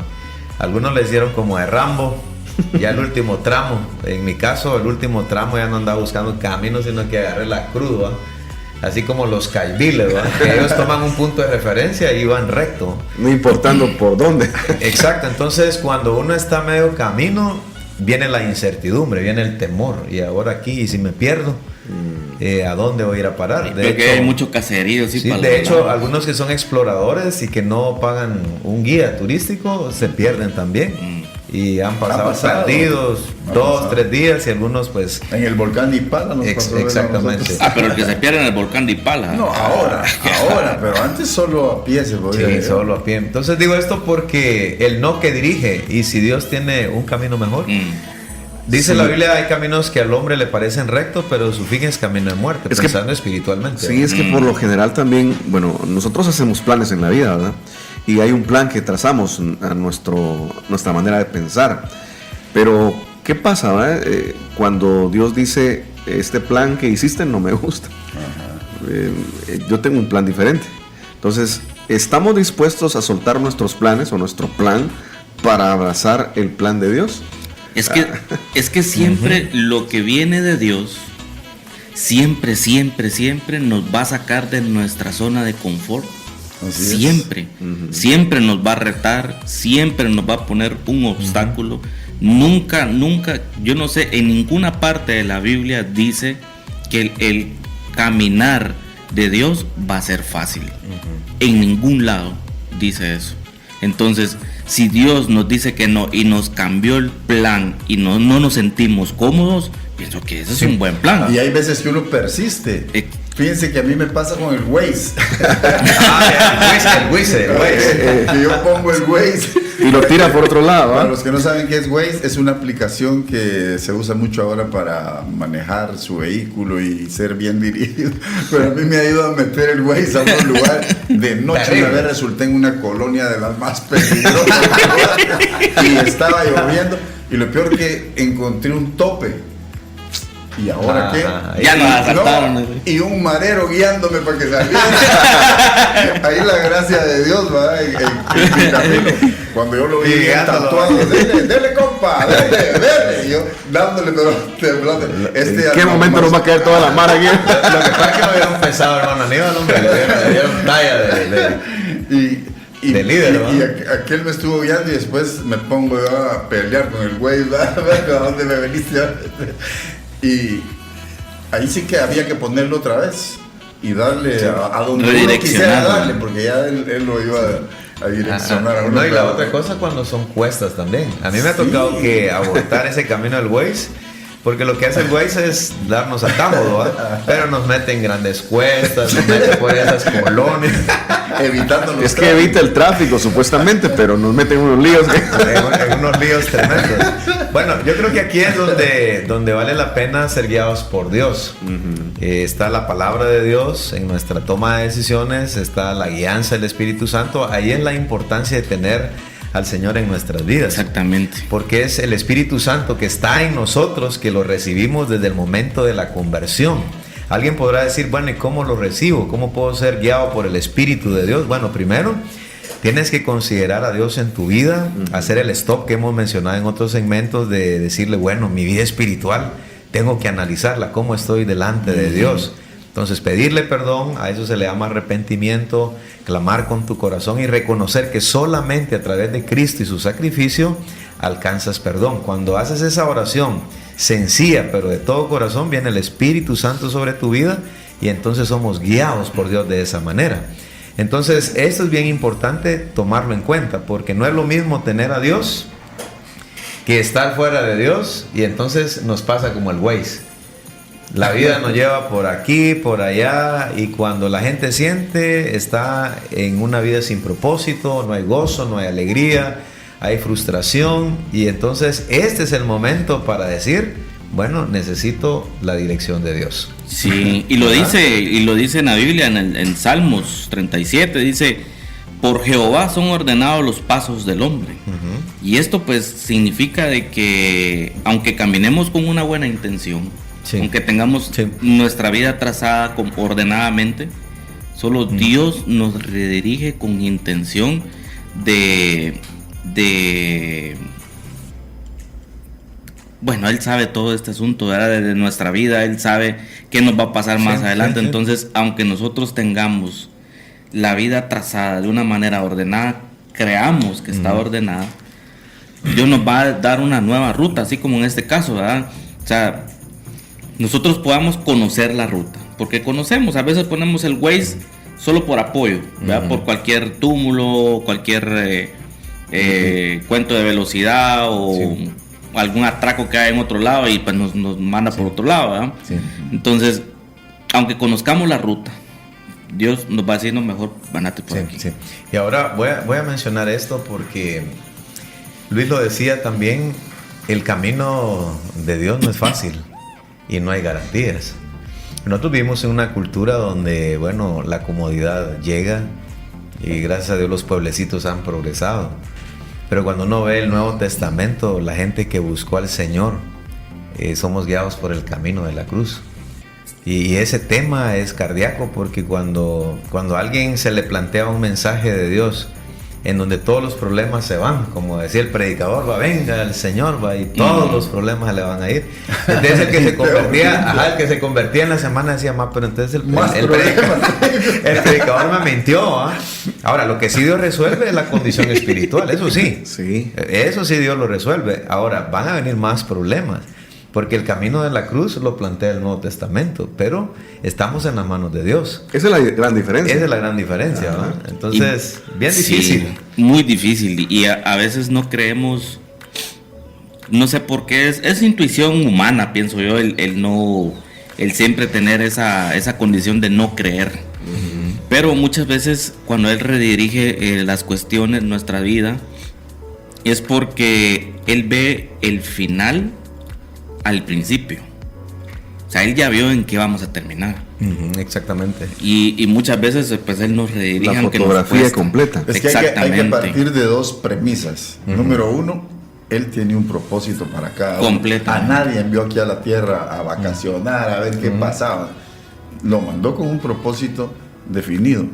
Algunos les dieron como de Rambo, ya el último tramo. En mi caso, el último tramo ya no andaba buscando camino, sino que agarré la cruz, ¿va? Así como los caibiles, ¿va? Que ellos toman un punto de referencia y van recto. No importando por dónde. Exacto, entonces cuando uno está a medio camino, viene la incertidumbre, viene el temor. Y ahora aquí, ¿y si me pierdo? ¿A dónde voy a ir a parar? Creo que hay mucho caserío. Sí, Sí, para de los hecho, lados. algunos que son exploradores y que no pagan un guía turístico se pierden también. Y han pasado pasado. perdidos Ha 2, pasado. 3 días y algunos pues... En el volcán de Ipala nos pasó eso a exactamente. nosotros. Ah, pero el que se pierde en el volcán de Ipala. No, ahora, pero antes solo a pie se podía. Sí, ir. solo a pie. Entonces digo esto porque el no que dirige, y si Dios tiene un camino mejor, dice Sí. la Biblia, hay caminos que al hombre le parecen rectos, pero su fin es camino de muerte, Es que- pensando espiritualmente. Sí, es que por lo general también, bueno, nosotros hacemos planes en la vida, ¿verdad? Y hay un plan que trazamos a nuestra manera de pensar. Pero, ¿qué pasa, verdad? Cuando Dios dice este plan que hiciste no me gusta. Yo tengo un plan diferente. Entonces, ¿estamos dispuestos a soltar nuestros planes o nuestro plan para abrazar el plan de Dios? Es que siempre lo que viene de Dios, siempre nos va a sacar de nuestra zona de confort. Siempre nos va a retar, siempre nos va a poner un obstáculo. Nunca, yo no sé, en ninguna parte de la Biblia dice que el caminar de Dios va a ser fácil. En ningún lado dice eso. Entonces, si Dios nos dice que no y nos cambió el plan y no nos sentimos cómodos, pienso que ese es un buen plan. Y hay veces que uno persiste. Fíjense que a mí me pasa con el Waze. El Waze. Que yo pongo el Waze y lo tira por otro lado. Para los que no saben qué es Waze, es una aplicación que se usa mucho ahora para manejar su vehículo y ser bien dirigido. Pero a mí me ha ido a meter el Waze a un lugar de noche. Una vez resulté en una colonia de las más peligrosas y estaba lloviendo. Y lo peor que encontré un tope. ¿Y ahora qué? Ya nos asaltaron. No, y un marero guiándome para que saliera. Ahí la gracia de Dios, ¿verdad? En mi camino. Cuando yo lo vi bien tatuado, dele compa, dele. Y yo dándole, pero temblando. ¿En qué momento nos va a caer toda la mar aquí? Lo que pasa es que me dieron pesado, hermano Aníbal, hombre. Le dieron talla de líder, ¿no? Y aquel me estuvo guiando y después me pongo yo a pelear con el güey, ¿a dónde me veniste? Y ahí sí que había que ponerlo otra vez y darle a donde uno quisiera darle, porque ya él lo iba a direccionar a uno. No, y la otra cosa cuando son cuestas también. A mí me ha tocado que abortar ese camino del Waze, porque lo que hace el Waze es darnos a campo, pero nos mete en grandes cuestas, nos mete por esas colonias. Evitando los que evita el tráfico supuestamente, pero nos mete en unos líos. En unos líos tremendos. Bueno, yo creo que aquí es donde vale la pena ser guiados por Dios. Está la palabra de Dios en nuestra toma de decisiones, está la guianza del Espíritu Santo. Ahí es la importancia de tener al Señor en nuestras vidas. Exactamente. Porque es el Espíritu Santo que está en nosotros, que lo recibimos desde el momento de la conversión. Alguien podrá decir, bueno, ¿y cómo lo recibo? ¿Cómo puedo ser guiado por el Espíritu de Dios? Bueno, primero tienes que considerar a Dios en tu vida, hacer el stop que hemos mencionado en otros segmentos, de decirle, bueno, mi vida espiritual, tengo que analizarla, cómo estoy delante de Dios. Entonces, pedirle perdón, a eso se le llama arrepentimiento, clamar con tu corazón y reconocer que solamente a través de Cristo y su sacrificio alcanzas perdón. Cuando haces esa oración sencilla, pero de todo corazón, viene el Espíritu Santo sobre tu vida y entonces somos guiados por Dios de esa manera. Entonces, esto es bien importante tomarlo en cuenta, porque no es lo mismo tener a Dios que estar fuera de Dios, y entonces nos pasa como el Waze. La vida nos lleva por aquí, por allá, y cuando la gente siente, está en una vida sin propósito, no hay gozo, no hay alegría, hay frustración, y entonces este es el momento para decir, bueno, necesito la dirección de Dios. Sí, y lo dice en la Biblia, en Salmos 37, dice, por Jehová son ordenados los pasos del hombre. Y esto pues significa de que aunque caminemos con una buena intención, aunque tengamos nuestra vida trazada ordenadamente, solo Dios nos redirige con intención de bueno, Él sabe todo este asunto, ¿verdad? De nuestra vida, Él sabe qué nos va a pasar más adelante. Entonces, aunque nosotros tengamos la vida trazada de una manera ordenada, creamos que está ordenada, Dios nos va a dar una nueva ruta, así como en este caso, ¿verdad? O sea, nosotros podamos conocer la ruta, porque conocemos, a veces ponemos el Waze solo por apoyo, ¿verdad? Por cualquier túmulo, cualquier cuento de velocidad o algún atraco que hay en otro lado y pues nos manda por otro lado, ¿verdad? Entonces, aunque conozcamos la ruta, Dios nos va diciendo mejor, vanate por aquí. Y ahora voy a mencionar esto porque Luis lo decía también, el camino de Dios no es fácil y no hay garantías. Nosotros vivimos en una cultura donde, bueno, la comodidad llega y gracias a Dios los pueblecitos han progresado. Pero cuando uno ve el Nuevo Testamento, la gente que buscó al Señor somos guiados por el camino de la cruz. Y ese tema es cardíaco porque cuando a alguien se le plantea un mensaje de Dios en donde todos los problemas se van, como decía el predicador, va, venga el Señor, va, y todos los problemas le van a ir. Entonces el que se convertía en la semana decía, pero entonces el predicador me mintió, ¿ah? Ahora, lo que sí Dios resuelve es la condición espiritual, eso sí. Eso sí Dios lo resuelve. Ahora, van a venir más problemas. Porque el camino de la cruz lo plantea el Nuevo Testamento, pero estamos en las manos de Dios. Esa es la gran diferencia. Esa es la gran diferencia, ¿verdad? Entonces, bien difícil. Sí, muy difícil. Y a veces no creemos, no sé por qué, es intuición humana, pienso yo, el siempre tener esa condición de no creer. Uh-huh. Pero muchas veces cuando Él redirige las cuestiones en nuestra vida, es porque Él ve el final al principio. O sea, Él ya vio en qué vamos a terminar. Exactamente. Y muchas veces pues Él nos redirige. La fotografía completa. Es que hay que partir de dos premisas. Número uno, Él tiene un propósito para cada uno. A nadie envió aquí a la tierra a vacacionar, a ver qué pasaba. Lo mandó con un propósito definido.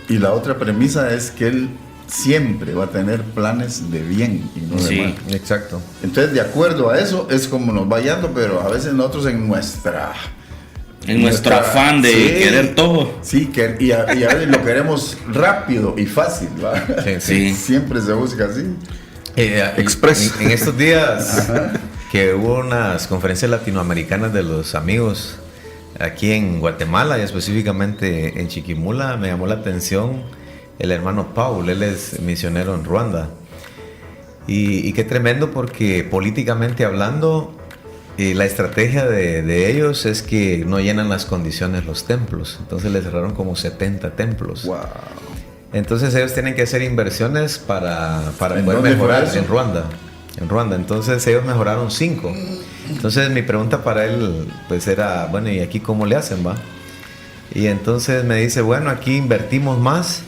Y la otra premisa es que Él siempre va a tener planes de bien y no de mal. Exacto. Entonces, de acuerdo a eso, es como nos va guiando, pero a veces nosotros en nuestro afán de querer todo. Sí, y a veces lo queremos rápido y fácil, ¿verdad? Sí. Siempre se busca así. Express. En estos días que hubo unas conferencias latinoamericanas de los amigos aquí en Guatemala y específicamente en Chiquimula, me llamó la atención el hermano Paul. Él es misionero en Ruanda. Y qué tremendo, porque políticamente hablando, la estrategia de ellos es que no llenan las condiciones los templos. Entonces les cerraron como 70 templos. Wow. Entonces ellos tienen que hacer inversiones para poder mejorar en Ruanda. Entonces ellos mejoraron 5. Entonces mi pregunta para él pues era, bueno, ¿y aquí cómo le hacen, va? Y entonces me dice, bueno, aquí invertimos más.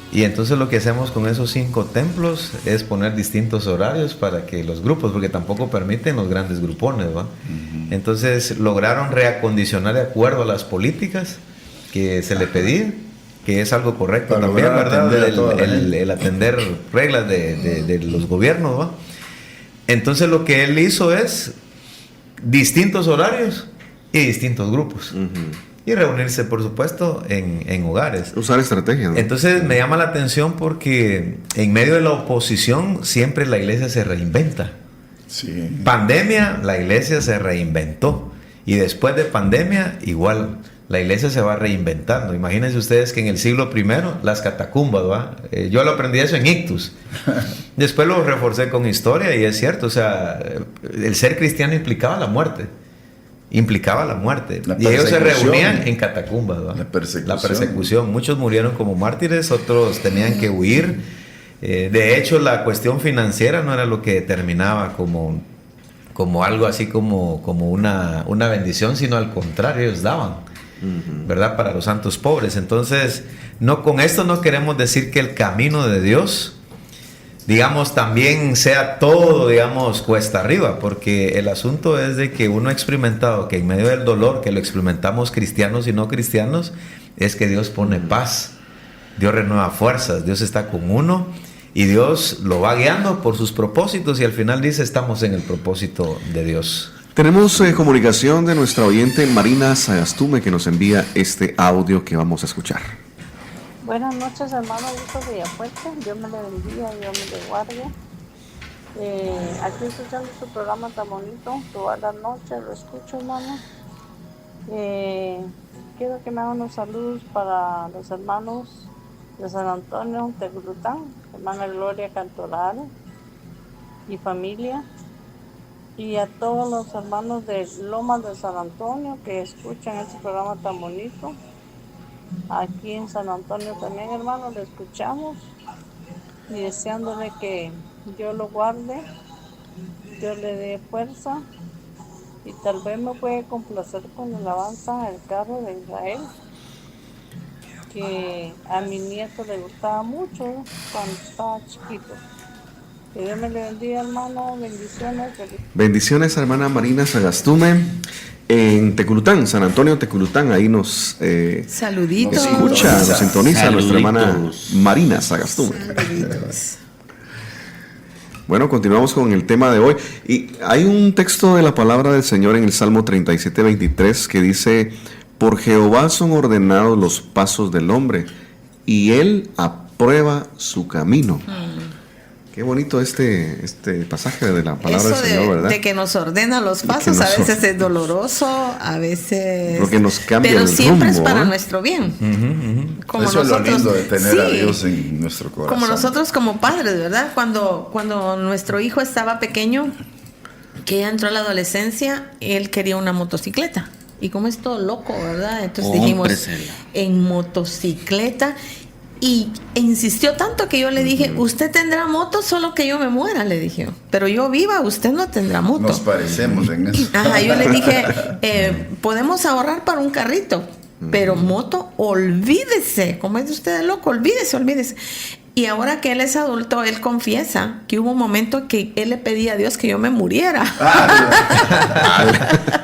Y entonces lo que hacemos con esos 5 templos es poner distintos horarios para que los grupos, porque tampoco permiten los grandes grupones, ¿va? Uh-huh. Entonces lograron reacondicionar de acuerdo a las políticas que se le pedía, que es algo correcto para también, ¿verdad? El atender reglas de los gobiernos, ¿va? Entonces lo que él hizo es distintos horarios y distintos grupos. Uh-huh. Y reunirse, por supuesto, en hogares. Usar estrategias, ¿no? Entonces me llama la atención porque en medio de la oposición siempre la iglesia se reinventa. Sí. Pandemia, la iglesia se reinventó. Y después de pandemia, igual, la iglesia se va reinventando. Imagínense ustedes que en el siglo I, las catacumbas, ¿va? Yo lo aprendí eso en Ictus. Después lo reforcé con historia y es cierto, o sea, el ser cristiano implicaba la muerte. Y ellos se reunían en catacumbas, ¿va? La persecución. Muchos murieron como mártires, otros tenían que huir. De hecho, la cuestión financiera no era lo que determinaba como algo así como una bendición, sino al contrario, ellos daban, ¿verdad? Para los santos pobres. Entonces, con esto no queremos decir que el camino de Dios, digamos, también sea todo, digamos, cuesta arriba, porque el asunto es de que uno ha experimentado que en medio del dolor, que lo experimentamos cristianos y no cristianos, es que Dios pone paz, Dios renueva fuerzas, Dios está con uno y Dios lo va guiando por sus propósitos y al final dice, estamos en el propósito de Dios. Tenemos comunicación de nuestra oyente Marina Sagastume, que nos envía este audio que vamos a escuchar. Buenas noches, hermano, yo soy Villafuerte. Dios me le bendiga, Dios me le guarde. Aquí escuchando su programa tan bonito, todas las noches lo escucho, hermano. Quiero que me hagan unos saludos para los hermanos de San Antonio, Teglután, hermana Gloria Cantoral y familia, y a todos los hermanos de Lomas de San Antonio que escuchan este programa tan bonito. Aquí en San Antonio también, hermano, lo escuchamos y deseándole que Dios lo guarde, Dios le dé fuerza y tal vez me puede complacer con la alabanza El carro de Israel, que a mi nieto le gustaba mucho cuando estaba chiquito. Que Dios me le bendiga, hermano. Bendiciones. Bendiciones, hermana Marina Sagastume. En Teculután, San Antonio, Teculután, ahí nos Saluditos. escucha, nos sintoniza Saluditos. nuestra hermana Marina Sagastume. Saluditos. Bueno, continuamos con el tema de hoy. Y hay un texto de la palabra del Señor en el Salmo 37:23 que dice: por Jehová son ordenados los pasos del hombre, y él aprueba su camino. Qué bonito este pasaje de la palabra Eso del Señor, ¿verdad? de que nos ordena los que pasos, nos a veces es doloroso, a veces... Porque nos cambia pero el siempre es rumbo, para ¿eh? nuestro bien. Como Eso es lo lindo de tener sí, a Dios en nuestro corazón. como nosotros como padres, ¿verdad? Cuando nuestro hijo estaba pequeño, que ya entró a la adolescencia, él quería una motocicleta. Y como es todo loco, ¿verdad? Entonces dijimos, Cómpresela. en motocicleta. Y insistió tanto que yo le dije, usted tendrá moto solo que yo me muera, le dije. Pero yo viva, usted no tendrá moto. Nos parecemos en eso. Ajá, yo le dije, podemos ahorrar para un carrito, pero moto, olvídese. Como es usted de loco, olvídese. Y ahora que él es adulto, él confiesa que hubo un momento que él le pedía a Dios que yo me muriera.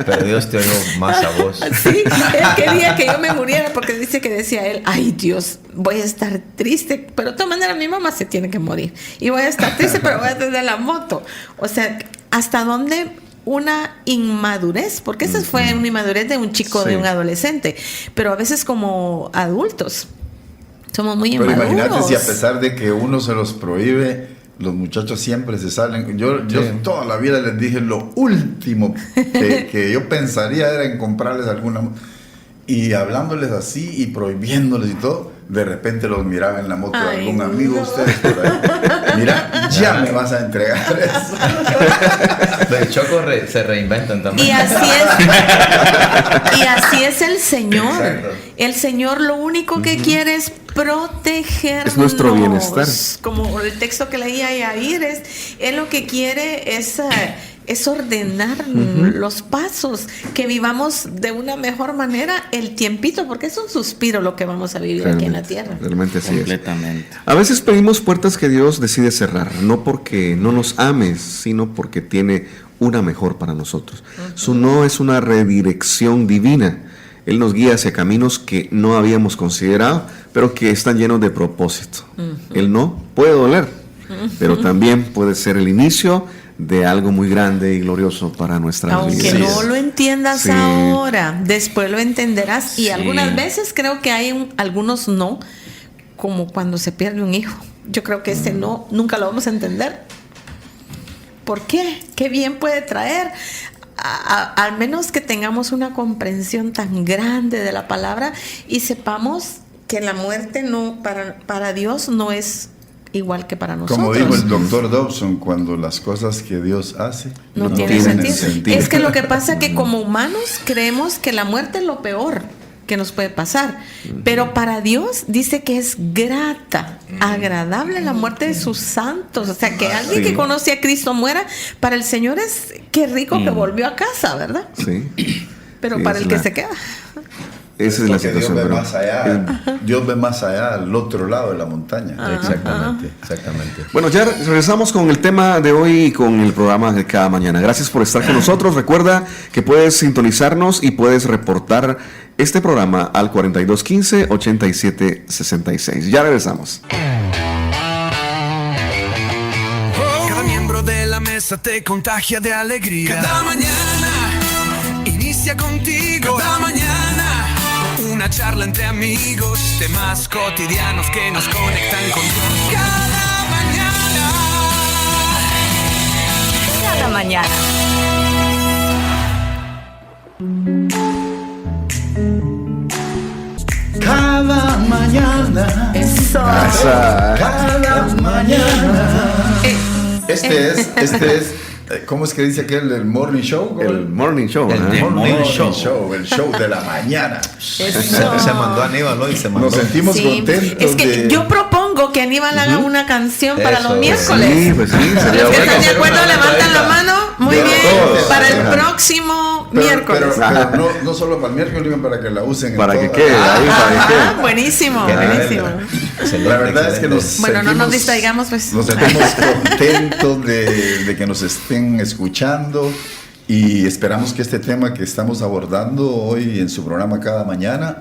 Pero Dios te oyó más a vos. Sí, él quería que yo me muriera porque decía él, ay Dios, voy a estar triste, pero de todas maneras mi mamá se tiene que morir. Y voy a estar triste, pero voy a tener la moto. O sea, ¿hasta dónde una inmadurez? Porque esa fue una inmadurez de un chico, Sí. de un adolescente. Pero a veces como adultos somos muy Pero inmaduros. imagínate si a pesar de que uno se los prohíbe, los muchachos siempre se salen. Yo toda la vida les dije lo último que yo pensaría era en comprarles alguna. Y hablándoles así y prohibiéndoles y todo, de repente los miraba en la moto de Ay, algún amigo, no. ustedes por ahí. Mira, ya me vas a entregar eso. El Choco se reinventan también. Y así es el Señor. Exacto. El Señor lo único que quiere es protegernos. Es nuestro bienestar. Como el texto que leía Yair, él lo que quiere es ordenar los pasos, que vivamos de una mejor manera el tiempito, porque es un suspiro lo que vamos a vivir aquí en la tierra. Realmente sí es. Completamente. A veces pedimos puertas que Dios decide cerrar, no porque no nos ame, sino porque tiene una mejor para nosotros. Su no es una redirección divina. Él nos guía hacia caminos que no habíamos considerado, pero que están llenos de propósito. El no puede doler, pero también puede ser el inicio de algo muy grande y glorioso para nuestra Aunque vida. no lo entiendas Sí. ahora, después lo entenderás. Y Sí. algunas veces creo que hay algunos no, como cuando se pierde un hijo. Yo creo que ese no nunca lo vamos a entender. ¿Por qué? ¿Qué bien puede traer? Al menos que tengamos una comprensión tan grande de la palabra y sepamos que la muerte no para Dios no es igual que para nosotros. Como dijo el doctor Dobson, cuando las cosas que Dios hace No No tiene tienen sentido. sentido. Es que lo que pasa es que como humanos creemos que la muerte es lo peor que nos puede pasar, pero para Dios dice que es grata, agradable la muerte de sus santos. O sea, que alguien Sí. que conoce a Cristo muera, para el Señor es qué rico que volvió a casa, ¿verdad? Sí. Pero Sí, para es el que la- se queda. Esa es la Porque situación. Dios ve pero más allá, Dios ve más allá, al otro lado de la montaña. Exactamente. Bueno, ya regresamos con el tema de hoy y con el programa de cada mañana. Gracias por estar con nosotros. Recuerda que puedes sintonizarnos y puedes reportar este programa al 4215-8766. Ya regresamos. Cada miembro de la mesa te contagia de alegría. Cada mañana inicia contigo. Cada mañana una charla entre amigos, temas cotidianos que nos conectan con Dios. Cada mañana. Cada mañana. Cada mañana, Eso. cada mañana. Este es, ¿cómo es que dice aquel el morning show? El morning show. El ¿verdad? de- morning Morning show. show. El show de la mañana. Eso. Se mandó a Aníbal hoy, se mandó. Nos sentimos Sí, contentos es que de... yo propongo que Aníbal haga una canción para Eso, los miércoles. Sí, pues sí, sería Los que bueno. están de acuerdo Hacer una levantan la probadita. mano. Muy De bien. todos. Para el Ajá. próximo miércoles. Pero no solo para el miércoles, para que la usen. Para que quede ahí, para que quede. Buenísimo, buenísimo. La verdad es que no nos distraigamos, pues. Nos sentimos contentos de que nos estén escuchando y esperamos que este tema que estamos abordando hoy en su programa Cada Mañana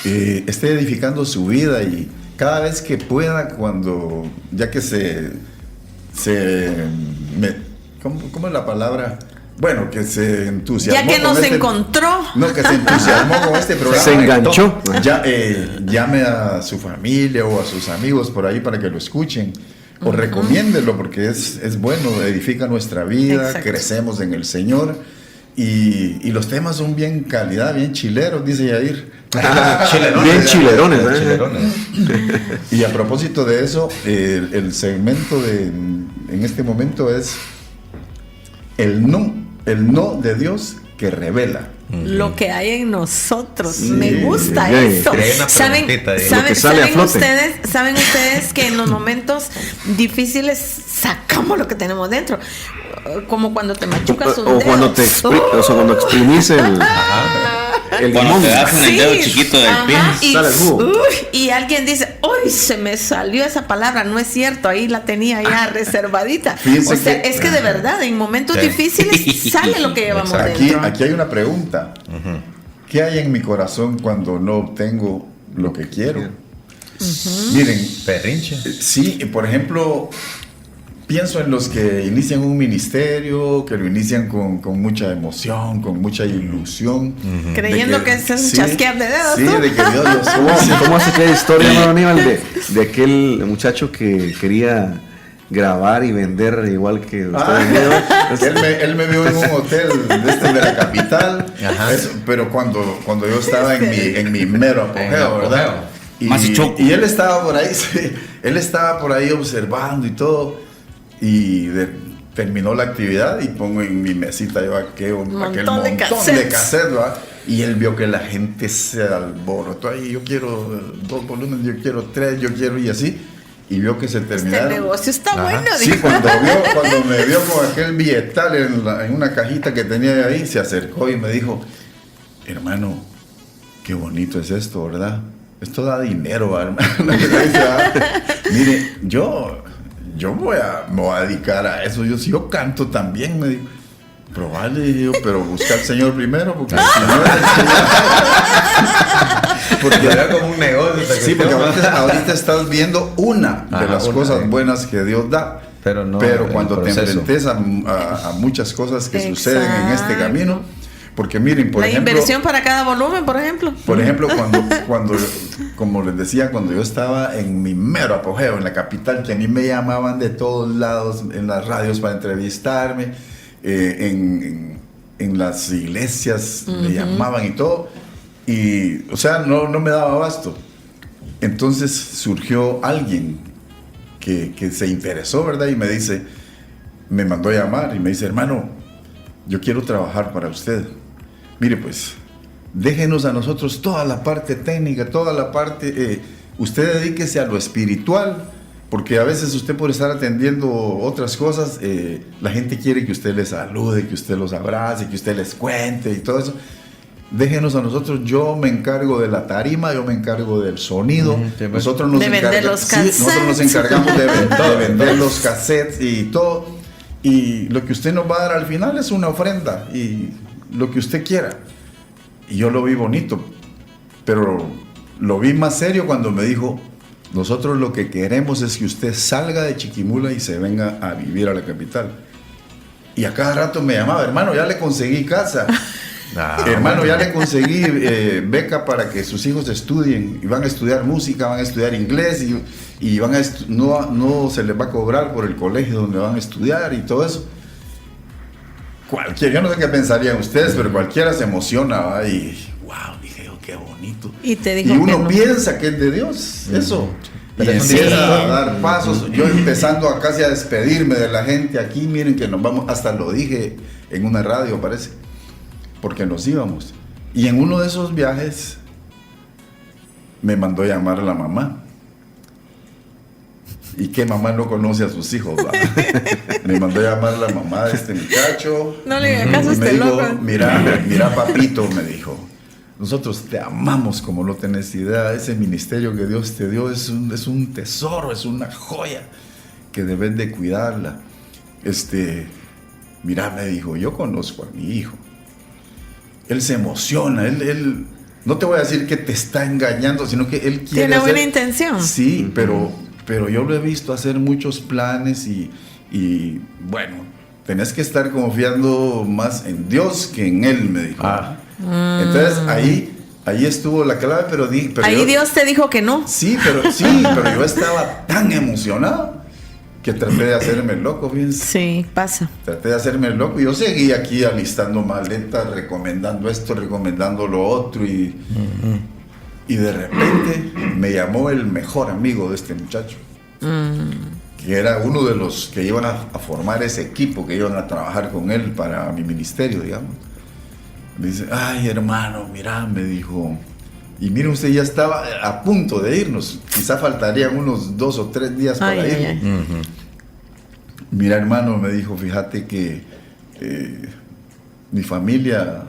esté edificando su vida, y cada vez que pueda, cuando ya que ¿cómo es la palabra? Bueno, que se entusiasmó. Ya que nos encontró. No, que se entusiasmó con este programa. Se enganchó. Llame a su familia o a sus amigos por ahí para que lo escuchen. O recomiéndelo, porque es bueno, edifica nuestra vida, Exacto. Crecemos en el Señor. Y los temas son bien calidad, bien chileros, dice Yair. Bien chilerones, Y a propósito de eso, el segmento en este momento es el no de Dios que revela. Lo que hay en nosotros. Sí. Me gusta Sí. eso. ¿Saben Lo que sale a flote. ¿Saben ustedes que en los momentos difíciles sacamos lo que tenemos dentro? Como cuando te machucas un O dedo. cuando cuando exprimís el Cuando limón. te das en el dedo chiquito del pie. Sale el jugo. Y alguien dice, uy, se me salió esa palabra. No es cierto, ahí la tenía ya reservadita. Fíjense O sea, que- es que de verdad, en momentos difíciles sale lo que llevamos dentro. Aquí hay una pregunta. ¿Qué hay en mi corazón cuando no obtengo lo que quiero? Miren, Perrinche. sí, por ejemplo, pienso en los que inician un ministerio, que lo inician con mucha emoción, con mucha ilusión. Creyendo que es un chasquear de dedos, Sí, ¿no? de que Dios los use. ¿Cómo hace aquella historia, no, Aníbal, de aquel muchacho que quería grabar y vender igual que usted vendió? Él me vio en un hotel de la capital. Pero cuando yo estaba en mi mero apogeo, ¿verdad? Y él estaba por ahí, sí, él estaba por ahí observando y todo. Y terminó la actividad y pongo en mi mesita yo aquel montón de cassettes, ¿verdad? Y él vio que la gente se alborotó ahí. Yo quiero 2 volúmenes, yo quiero 3, yo quiero, y así. Y vio que se terminaron. Este negocio está bueno. Sí, dijo. cuando me vio con aquel billetal en una cajita que tenía ahí, se acercó y me dijo, hermano, qué bonito es esto, ¿verdad? Esto da dinero, hermano. Mire, yo me voy a dedicar a eso. Yo canto también, me dijo. Probable, pero busca al Señor primero, porque el Señor Porque era como un negocio. sí, porque ahorita estás viendo una de las cosas buenas que Dios da. Pero cuando te enfrentes a muchas cosas que suceden en este camino, porque miren, por ejemplo, inversión para cada volumen, por ejemplo. Por ejemplo, cuando como les decía, cuando yo estaba en mi mero apogeo en la capital, que a mí me llamaban de todos lados en las radios para entrevistarme, en las iglesias me llamaban y todo, y o sea, no me daba abasto. Entonces surgió alguien que se interesó, ¿verdad? Y me mandó a llamar y me dice, hermano, yo quiero trabajar para usted. Mire, pues, déjenos a nosotros toda la parte técnica, toda la parte, usted dedíquese a lo espiritual, porque a veces usted por estar atendiendo otras cosas, la gente quiere que usted les salude, que usted los abrace, que usted les cuente y todo eso. Déjenos a nosotros, yo me encargo de la tarima, yo me encargo del sonido. Nosotros nos encargamos de vender los cassettes y todo. Y lo que usted nos va a dar al final es una ofrenda y lo que usted quiera. Y yo lo vi bonito, pero lo vi más serio cuando me dijo, nosotros lo que queremos es que usted salga de Chiquimula y se venga a vivir a la capital. Y a cada rato me llamaba, hermano, ya le conseguí casa. Hermano, ya le conseguí beca para que sus hijos estudien y van a estudiar música, van a estudiar inglés y van a no se les va a cobrar por el colegio donde van a estudiar y todo eso. Yo no sé qué pensarían ustedes, pero cualquiera se emociona, ¿va? Y wow, dije yo, qué bonito. Y te dijo y uno que no. piensa que es de Dios, eso. Pero Y es un empieza día. a dar pasos. Yo empezando a casi a despedirme de la gente aquí, miren que nos vamos, hasta lo dije en una radio, parece, porque nos íbamos. Y en uno de esos viajes me mandó llamar a la mamá. ¿Y qué mamá no conoce a sus hijos? ¿Va? Me mandó a llamar la mamá de este muchacho. No le haga caso a Y me este dijo, loco. mira papito, me dijo, nosotros te amamos como no tenés idea. Ese ministerio que Dios te dio es un tesoro, es una joya que debes de cuidarla. Mira, me dijo, yo conozco a mi hijo. Él se emociona, él no te voy a decir que te está engañando, sino que él quiere Tiene hacer... buena intención. Sí, pero yo lo he visto hacer muchos planes y bueno, tenés que estar confiando más en Dios que en él, me dijo. Entonces ahí estuvo la clave, pero ahí yo, Dios te dijo que no. Sí, pero yo estaba tan emocionado que traté de hacerme loco, fíjense. Sí, pasa. Traté de hacerme loco y yo seguí aquí alistando maletas, recomendando esto, recomendando lo otro y de repente me llamó el mejor amigo de este muchacho, que era uno de los que iban a formar ese equipo, que iban a trabajar con él para mi ministerio, digamos. Me dice, ay hermano, mira, me dijo, y mire usted, ya estaba a punto de irnos, quizá faltarían unos 2 o 3 días para irnos. Mira hermano, me dijo, fíjate que mi familia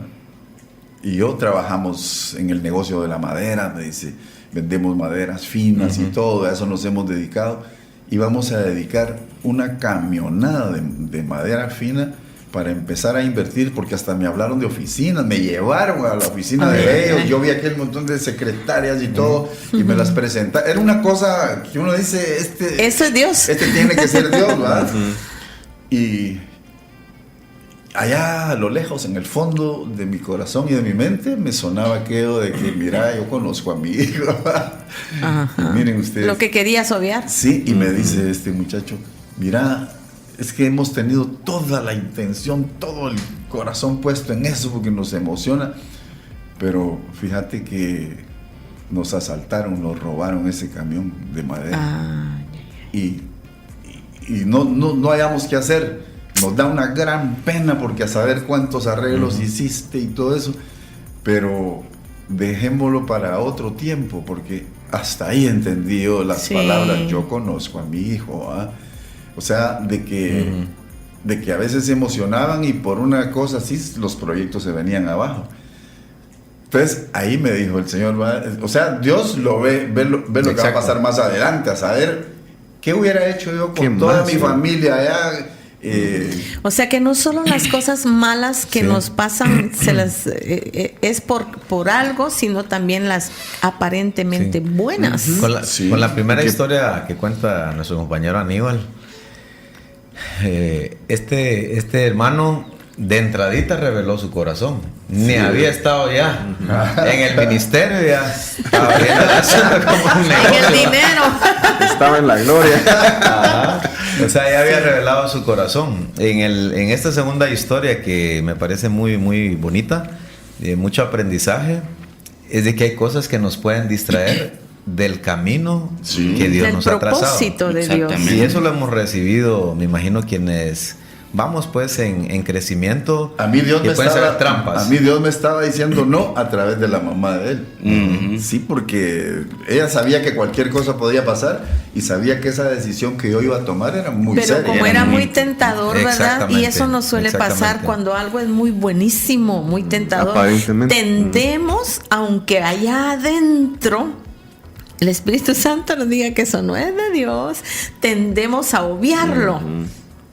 y yo trabajamos en el negocio de la madera, me dice, vendemos maderas finas y todo, a eso nos hemos dedicado, y vamos a dedicar una camionada de madera fina para empezar a invertir, porque hasta me hablaron de oficinas, me llevaron a la oficina de ellos, yo vi aquel montón de secretarias y todo, y me las presentaron. Era una cosa que uno dice, eso es Dios. Este tiene que ser Dios, ¿verdad? Y allá a lo lejos, en el fondo de mi corazón y de mi mente, me sonaba aquello de que, mira, yo conozco a mi hijo. Miren ustedes. Lo que querías obviar. Sí, y me dice este muchacho, mira, es que hemos tenido toda la intención, todo el corazón puesto en eso porque nos emociona, pero fíjate que nos asaltaron, nos robaron ese camión de madera y no hayamos qué hacer. Nos da una gran pena porque a saber cuántos arreglos hiciste y todo eso, pero dejémoslo para otro tiempo, porque hasta ahí entendí yo las palabras, yo conozco a mi hijo, o sea, de que a veces se emocionaban y por una cosa así los proyectos se venían abajo. Entonces ahí me dijo el Señor, o sea, Dios lo ve lo que va a pasar más adelante, a saber qué hubiera hecho yo con toda mi familia allá. O sea que no solo las cosas malas que nos pasan es por algo, sino también las aparentemente buenas. Con la primera historia que cuenta nuestro compañero Aníbal, este hermano de entradita reveló su corazón. Ni había estado ya en el ministerio, ya estaba haciendo como un negocio. En el dinero. Estaba en la gloria. O sea, ya había revelado su corazón. En esta segunda historia, que me parece muy, muy bonita, de mucho aprendizaje, es de que hay cosas que nos pueden distraer del camino que Dios nos ha trazado. Del propósito de Dios. Y eso lo hemos recibido, me imagino, quienes vamos pues en crecimiento. A mí Dios me estaba diciendo no a través de la mamá de él. Sí, porque ella sabía que cualquier cosa podía pasar y sabía que esa decisión que yo iba a tomar era muy seria. Pero como era muy tentador, ¿verdad? Y eso nos suele pasar cuando algo es muy buenísimo, muy tentador. Tendemos, aunque allá adentro el Espíritu Santo nos diga que eso no es de Dios, tendemos a obviarlo.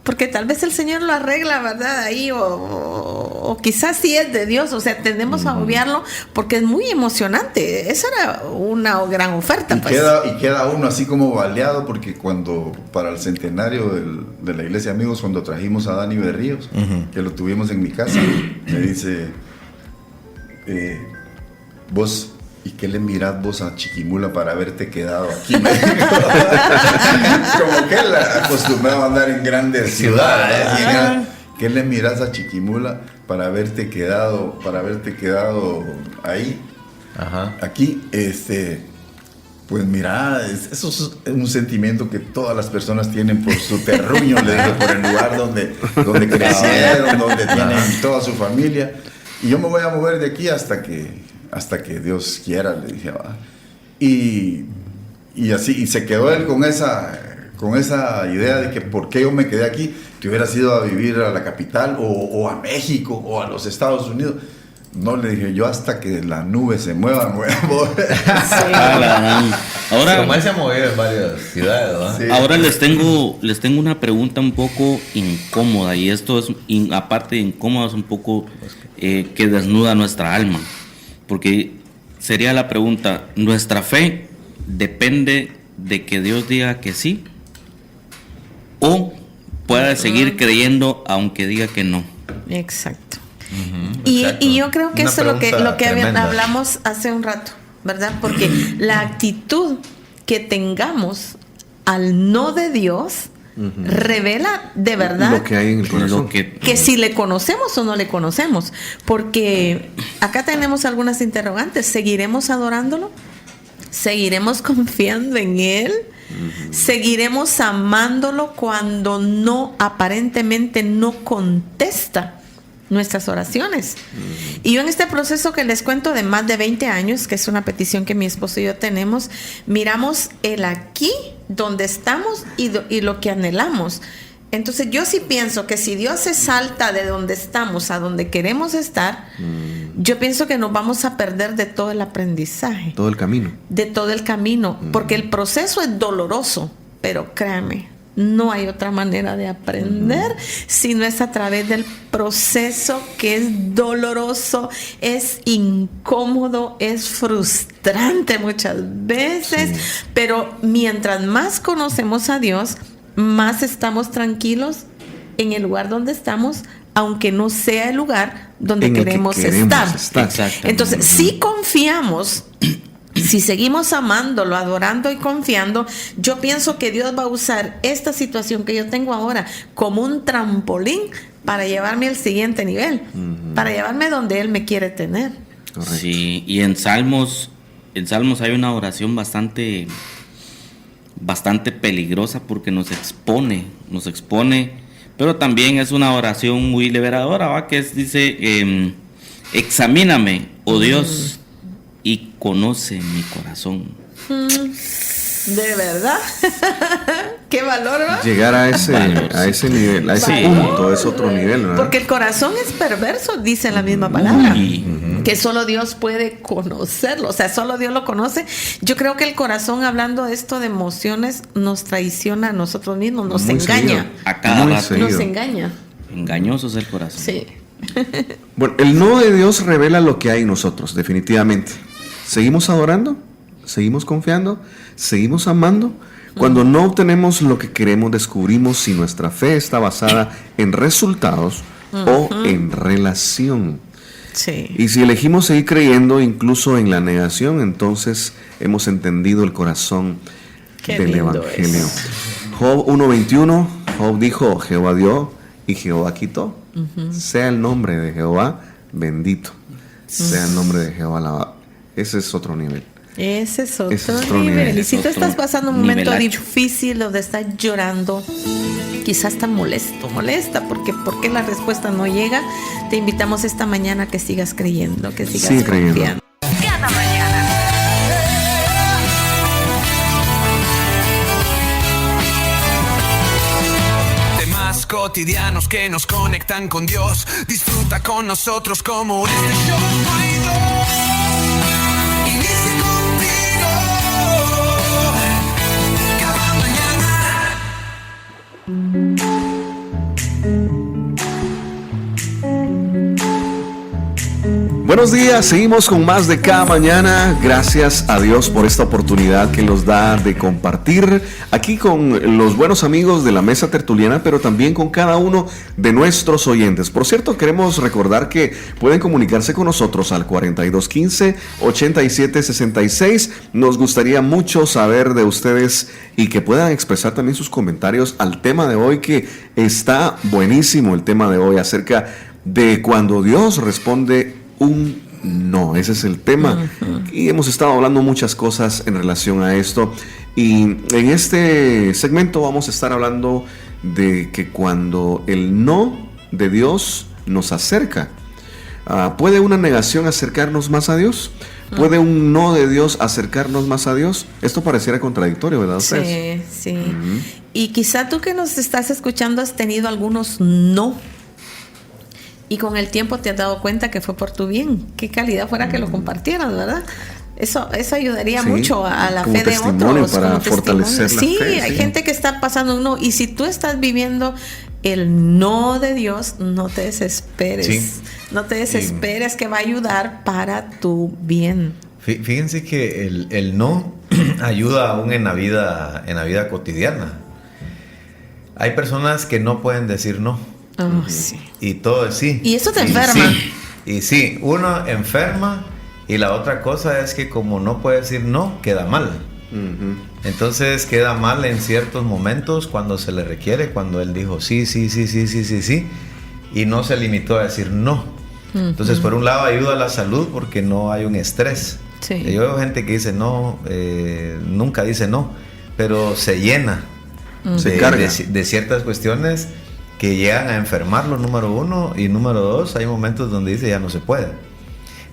Porque tal vez el Señor lo arregla, ¿verdad? Ahí, o quizás sí es de Dios, o sea, tendemos a obviarlo porque es muy emocionante. Esa era una gran oferta. Y queda uno así como baleado, porque cuando, para el centenario de la Iglesia Amigos, cuando trajimos a Dani Berríos, que lo tuvimos en mi casa, me dice, vos... ¿Y qué le mirás vos a Chiquimula para haberte quedado aquí? Como que él acostumbraba a andar en grandes ciudades. ¿Qué le mirás a Chiquimula para haberte quedado ahí? Aquí, pues mira, eso es un sentimiento que todas las personas tienen por su terruño, por el lugar donde crecieron, donde tienen toda su familia. Y yo me voy a mover de aquí hasta que Dios quiera, le dije, y así, y se quedó él con con esa idea de que por qué yo me quedé aquí, te hubieras ido a vivir a la capital o a México o a los Estados Unidos. No, le dije yo, hasta que la nube se mueva, me voy a mover. Ahora, como él se ha movido en varias ciudades, ¿verdad? Sí. ahora les tengo una pregunta un poco incómoda, y esto es, aparte de incómodo, es un poco que desnuda nuestra alma, porque sería la pregunta: ¿nuestra fe depende de que Dios diga que sí, o puede seguir creyendo aunque diga que no? Exacto. Exacto. Y yo creo que Una eso es lo que pregunta hablamos hace un rato, ¿verdad? Porque la actitud que tengamos al no de Dios revela de verdad Lo que hay en el corazón. que si le conocemos o no le conocemos. Porque acá tenemos algunas interrogantes. ¿Seguiremos adorándolo? ¿Seguiremos confiando en Él? ¿Seguiremos amándolo cuando aparentemente no contesta nuestras oraciones? Y yo en este proceso que les cuento de más de 20 años, que es una petición que mi esposo y yo tenemos, miramos el aquí donde estamos y lo que anhelamos. Entonces yo sí pienso que si Dios se salta de donde estamos a donde queremos estar, yo pienso que nos vamos a perder de todo el aprendizaje. Todo el camino. De todo el camino, porque el proceso es doloroso, pero créanme, no hay otra manera de aprender si no es a través del proceso, que es doloroso, es incómodo, es frustrante muchas veces, pero mientras más conocemos a Dios, más estamos tranquilos en el lugar donde estamos, aunque no sea el lugar donde queremos estar. Entonces, si confiamos, si seguimos amándolo, adorando y confiando, yo pienso que Dios va a usar esta situación que yo tengo ahora como un trampolín para llevarme al siguiente nivel, para llevarme donde Él me quiere tener. Correcto. Sí, y en Salmos hay una oración bastante peligrosa, porque nos expone, pero también es una oración muy liberadora, ¿va? Que dice, examíname, oh Dios, y conoce mi corazón. ¿De verdad? ¿Qué valor, ¿va? Llegar a ese nivel, a ese punto, es otro nivel, ¿verdad? Porque el corazón es perverso, dice la misma palabra. Que solo Dios puede conocerlo, o sea, solo Dios lo conoce. Yo creo que el corazón, hablando de esto de emociones, nos traiciona a nosotros mismos, nos engaña. A cada rato. Nos engaña. Engañoso es el corazón. Sí. Bueno, el no de Dios revela lo que hay en nosotros, definitivamente. ¿Seguimos adorando? ¿Seguimos confiando? ¿Seguimos amando? Cuando no obtenemos lo que queremos, descubrimos si nuestra fe está basada en resultados o en relación. Sí. Y si elegimos seguir creyendo incluso en la negación, entonces hemos entendido el corazón del Evangelio. Job 1:21, Job dijo: Jehová dio y Jehová quitó. Sea el nombre de Jehová bendito. Sea el nombre de Jehová alabado. Ese es otro nivel. Ese es otro nivel. Y si tú estás pasando un momento difícil donde estás llorando, quizás estás molesta porque la respuesta no llega, te invitamos esta mañana a que sigas creyendo, que sigas confiando. Cada mañana. Temas cotidianos que nos conectan con Dios. Disfruta con nosotros como este show. No hay dos. Inicia contigo. Cada mañana. Buenos días, seguimos con más de Cada Mañana. Gracias a Dios por esta oportunidad que nos da de compartir aquí con los buenos amigos de la mesa tertuliana, pero también con cada uno de nuestros oyentes. Por cierto, queremos recordar que pueden comunicarse con nosotros al 4215-8766. Nos gustaría mucho saber de ustedes y que puedan expresar también sus comentarios al tema de hoy, que está buenísimo el tema de hoy, acerca de cuando Dios responde un no. Ese es el tema. Y hemos estado hablando muchas cosas en relación a esto. Y en este segmento vamos a estar hablando de que cuando el no de Dios nos acerca, ¿puede una negación acercarnos más a Dios? ¿Puede un no de Dios acercarnos más a Dios? Esto pareciera contradictorio, ¿verdad? Sí, sí. Y quizá tú que nos estás escuchando has tenido algunos no. Y con el tiempo te has dado cuenta que fue por tu bien. Qué calidad fuera que lo compartieras, ¿verdad? Eso ayudaría mucho a la fe de otros. Para fortalecer la fe. Hay gente que está pasando un no. Y si tú estás viviendo el no de Dios, no te desesperes. Sí. No te desesperes, que va a ayudar para tu bien. Fíjense que el no ayuda aún en la vida cotidiana. Hay personas que no pueden decir no. Sí. Y todo es sí. Y eso te enferma. Sí, uno enferma, y la otra cosa es que como no puede decir no, queda mal. Entonces queda mal en ciertos momentos cuando se le requiere, cuando él dijo sí, y no se limitó a decir no. Entonces, por un lado ayuda a la salud porque no hay un estrés. Sí. Yo veo gente que dice no, nunca dice no, pero se llena de ciertas cuestiones que llegan a enfermarlo, número uno, y número dos, hay momentos donde dice ya no se puede.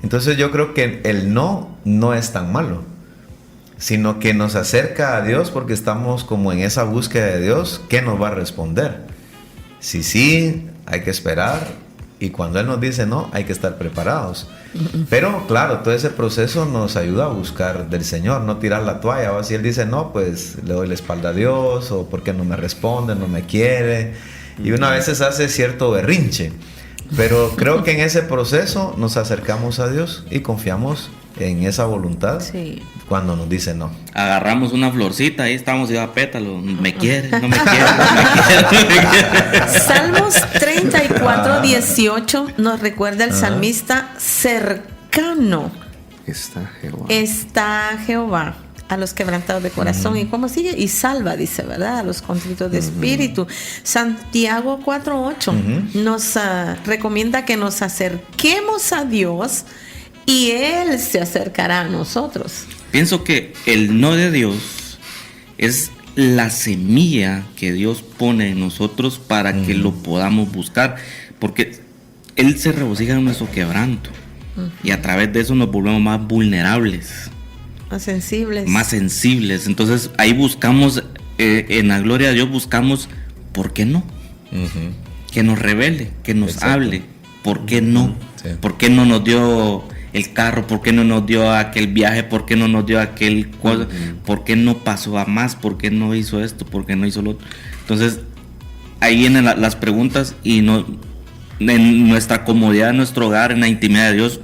Entonces yo creo que el no es tan malo, sino que nos acerca a Dios porque estamos como en esa búsqueda de Dios, ¿qué nos va a responder? Si sí, hay que esperar, y cuando Él nos dice no, hay que estar preparados. Pero claro, todo ese proceso nos ayuda a buscar del Señor, no tirar la toalla. O si Él dice no, pues le doy la espalda a Dios, o porque no me responde, no me quiere, y una vez hace cierto berrinche. Pero creo que en ese proceso nos acercamos a Dios y confiamos en esa voluntad cuando nos dice no. Agarramos una florcita, ahí estamos, y a pétalo, me quiere, no me quiere, no me quiere. Salmos 34:18 nos recuerda el salmista: cercano está Jehová a los quebrantados de corazón. ¿Y cómo sigue? Y salva, dice, ¿verdad? A los contritos de espíritu. Santiago 4:8 nos recomienda que nos acerquemos a Dios y Él se acercará a nosotros. Pienso que el no de Dios es la semilla que Dios pone en nosotros para que lo podamos buscar, porque Él se regocija en nuestro quebranto, y a través de eso nos volvemos más vulnerables, más sensibles. Entonces ahí buscamos, en la gloria de Dios buscamos, ¿por qué no? Que nos revele, que nos hable. ¿Por qué no? ¿Por qué no nos dio el carro? ¿Por qué no nos dio aquel viaje? ¿Por qué no nos dio aquel cosa? ¿Por qué no pasó a más? ¿Por qué no hizo esto? ¿Por qué no hizo lo otro? Entonces ahí vienen las preguntas, y no, en nuestra comodidad, en nuestro hogar, en la intimidad de Dios,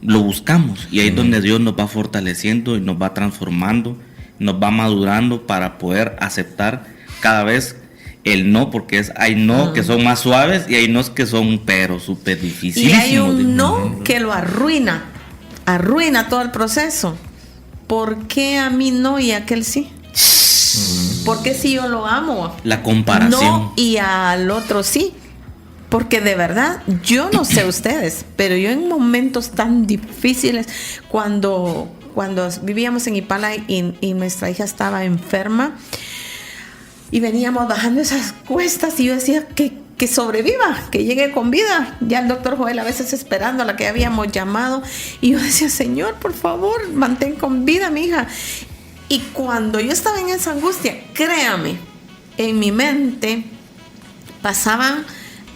lo buscamos, y ahí es donde Dios nos va fortaleciendo y nos va transformando, nos va madurando para poder aceptar cada vez el no, porque hay no que son más suaves, y hay no que son pero súper difíciles. Y hay un no que lo arruina todo el proceso. ¿Por qué a mí no y a aquel sí? ¿Por qué si yo lo amo? La comparación. No, y al otro sí. Porque de verdad, yo no sé ustedes, pero yo en momentos tan difíciles, cuando vivíamos en Ipala y nuestra hija estaba enferma, y veníamos bajando esas cuestas, y yo decía que sobreviva, que llegue con vida. Ya el doctor Joel a veces esperando a la que habíamos llamado, y yo decía: Señor, por favor, mantén con vida a mi hija. Y cuando yo estaba en esa angustia, créame, en mi mente pasaban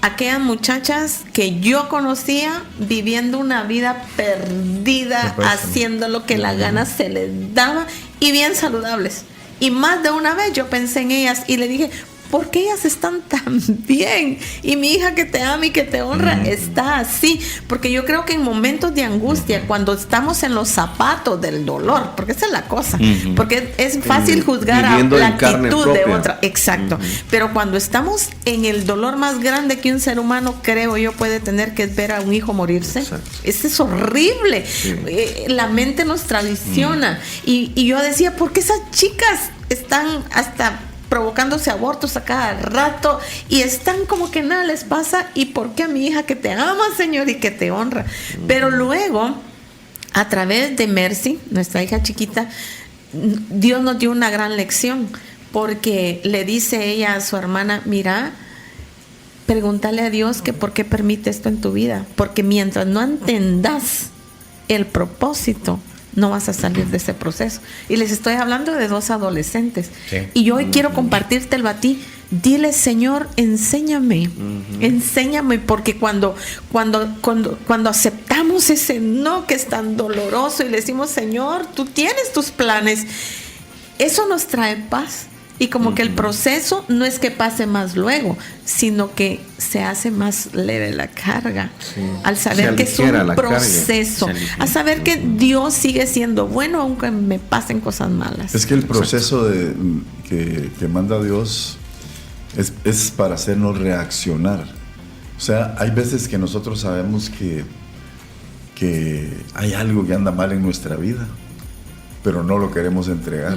aquellas muchachas que yo conocía viviendo una vida perdida, haciendo lo que la gana se les daba, y bien saludables. Y más de una vez yo pensé en ellas y le dije: ¿por qué ellas están tan bien? Y mi hija, que te ama y que te honra, está así. Porque yo creo que en momentos de angustia, cuando estamos en los zapatos del dolor, porque esa es la cosa, porque es fácil juzgar a la actitud de otra. Exacto. Pero cuando estamos en el dolor más grande que un ser humano, creo yo, puede tener, que es ver a un hijo morirse. Eso es horrible. La mente nos traiciona. Y yo decía: ¿por qué esas chicas están hasta provocándose abortos a cada rato y están como que nada les pasa? ¿Y por qué a mi hija, que te ama, Señor, y que te honra? Pero luego, a través de Mercy, nuestra hija chiquita, Dios nos dio una gran lección, porque le dice ella a su hermana: mira, pregúntale a Dios que por qué permite esto en tu vida, porque mientras no entendas el propósito, no vas a salir de ese proceso. Y les estoy hablando de 2 adolescentes. Sí. Y yo hoy quiero compartírtelo a ti. Dile, Señor, enséñame, enséñame, porque cuando aceptamos ese no que es tan doloroso y le decimos, Señor, tú tienes tus planes, eso nos trae paz. Y como que el proceso no es que pase más luego, sino que se hace más leve la carga. Sí. Al saber que es un proceso, a saber que Dios sigue siendo bueno aunque me pasen cosas malas. Es que el proceso que manda Dios es para hacernos reaccionar. O sea, hay veces que nosotros sabemos que hay algo que anda mal en nuestra vida, pero no lo queremos entregar.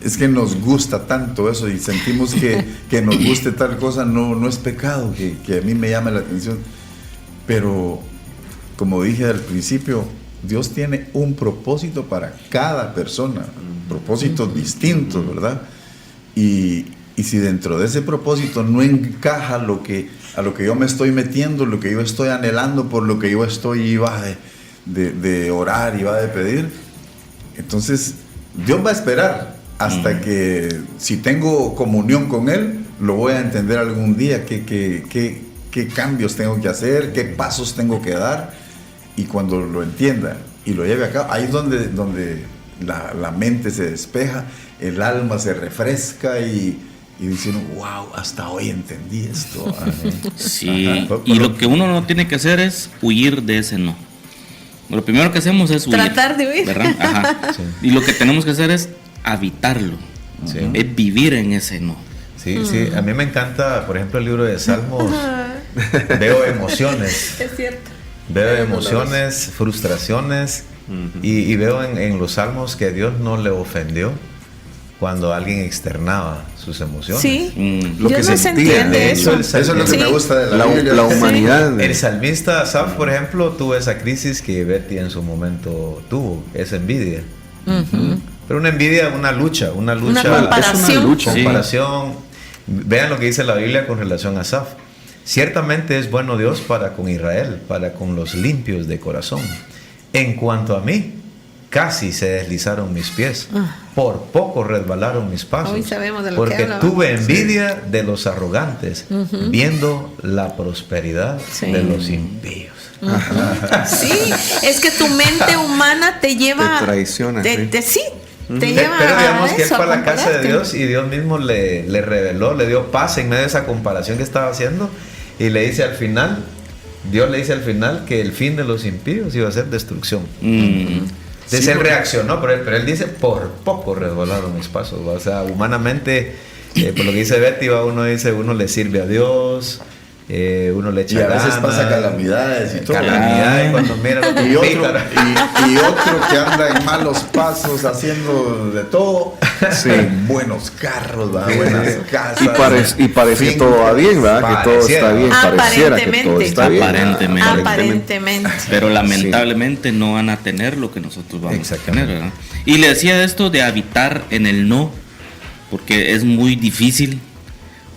Es que nos gusta tanto eso y sentimos que nos guste tal cosa, no es pecado, que a mí me llama la atención. Pero, como dije al principio, Dios tiene un propósito para cada persona, propósitos distintos, ¿verdad? Y si dentro de ese propósito no encaja a lo que yo me estoy metiendo, lo que yo estoy anhelando, por lo que yo iba de orar, iba de pedir, entonces Dios va a esperar hasta que, si tengo comunión con Él, lo voy a entender algún día, qué cambios tengo que hacer, qué pasos tengo que dar, y cuando lo entienda y lo lleve a cabo, ahí es donde la mente se despeja, el alma se refresca y dice uno, wow, hasta hoy entendí esto. Sí, y lo que uno no tiene que hacer es huir de ese no. Lo primero que hacemos es huir. Tratar de huir. ¿Verdad? Ajá. Sí. Y lo que tenemos que hacer es habitarlo, es vivir en ese no. Sí, sí, a mí me encanta, por ejemplo, el libro de Salmos. Veo emociones. Es cierto. Veo emociones, frustraciones, y veo en los Salmos que Dios no le ofendió cuando alguien externaba sus emociones. Sí, lo que no se entiende de hecho, eso es lo que me gusta de la humanidad. El salmista Asaf, por ejemplo, tuvo esa crisis que Betty en su momento tuvo, esa envidia. Pero una envidia, una lucha. Una comparación. Es una lucha. Comparación. Vean lo que dice la Biblia con relación a Asaf. Ciertamente es bueno Dios para con Israel, para con los limpios de corazón. En cuanto a mí, casi se deslizaron mis pies, por poco resbalaron mis pasos. Hoy sabemos de lo porque que habla. tuve envidia de los arrogantes, viendo la prosperidad de los impíos. Sí, es que tu mente humana te lleva, te traiciona. Te lleva pero digamos que él eso, fue a la casa de compararte. Dios y Dios mismo le reveló, le dio paz en medio de esa comparación que estaba haciendo, y le dice al final, Dios le dice al final que el fin de los impíos iba a ser destrucción. Entonces él reaccionó, pero él dice, por poco resbalaron mis pasos. O sea, humanamente, por lo que dice Betty, uno le sirve a Dios, uno le echa ganas. Y a veces pasa calamidades y todo. Calamidades, cuando mira y otro que anda en malos pasos haciendo de todo, buenos carros, buenas casas. Y parece que todo va bien, ¿verdad? Que todo está bien. Pareciera que todo está bien. Aparentemente. Pero lamentablemente no van a tener lo que nosotros vamos a tener, ¿verdad? Y le decía esto de habitar en el no, porque es muy difícil,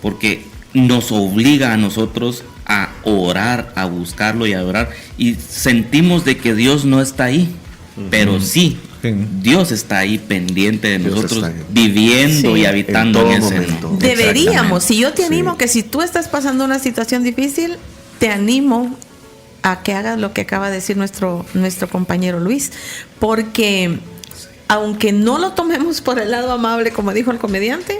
porque nos obliga a nosotros a orar, a buscarlo y a orar, y sentimos de que Dios no está ahí, pero sí, Dios está ahí pendiente de nosotros, viviendo y habitando en ese no. Deberíamos, si yo te animo que si tú estás pasando una situación difícil, te animo a que hagas lo que acaba de decir nuestro compañero Luis, porque aunque no lo tomemos por el lado amable, como dijo el comediante,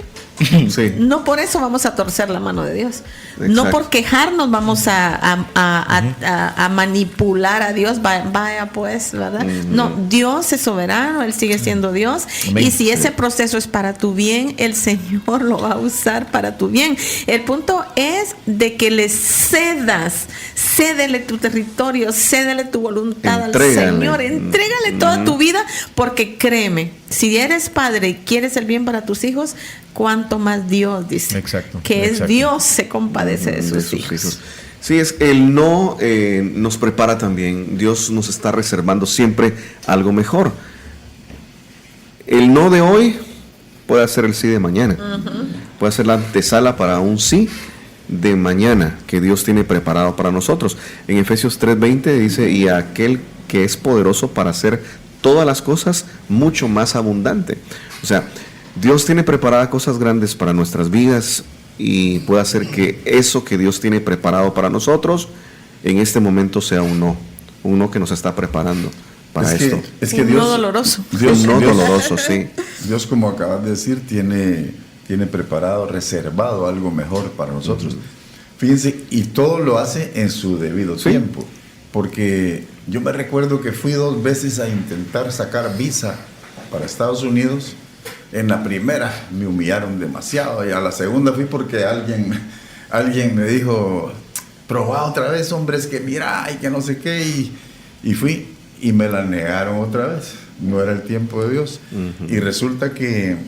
no por eso vamos a torcer la mano de Dios. Exacto. No por quejarnos vamos a manipular a Dios. Vaya pues, ¿verdad? No, Dios es soberano, Él sigue siendo Dios. Amén. Y si ese proceso es para tu bien, el Señor lo va a usar para tu bien. El punto es de que le cédele tu territorio, cédele tu voluntad al Señor, entrégale toda tu vida, porque créeme, si eres padre y quieres el bien para tus hijos, cuanto más Dios dice. Es Dios se compadece de sus hijos. Sí, es el no nos prepara también. Dios nos está reservando siempre algo mejor. El no de hoy puede ser el sí de mañana. Puede ser la antesala para un sí de mañana que Dios tiene preparado para nosotros. En Efesios 3:20 dice, y aquel que es poderoso para hacer todas las cosas mucho más abundante. O sea, Dios tiene preparadas cosas grandes para nuestras vidas y puede hacer que eso que Dios tiene preparado para nosotros en este momento sea un no que nos está preparando para esto. Es que un Dios, no doloroso. Un no doloroso, sí. Dios, como acabas de decir, tiene preparado, reservado algo mejor para nosotros. Fíjense, y todo lo hace en su debido tiempo. Porque yo me recuerdo que fui 2 veces a intentar sacar visa para Estados Unidos. En la primera me humillaron demasiado y a la segunda fui porque alguien me dijo, probá otra vez, hombre, es que mira, y que no sé qué, y fui y me la negaron otra vez. No era el tiempo de Dios. Y resulta que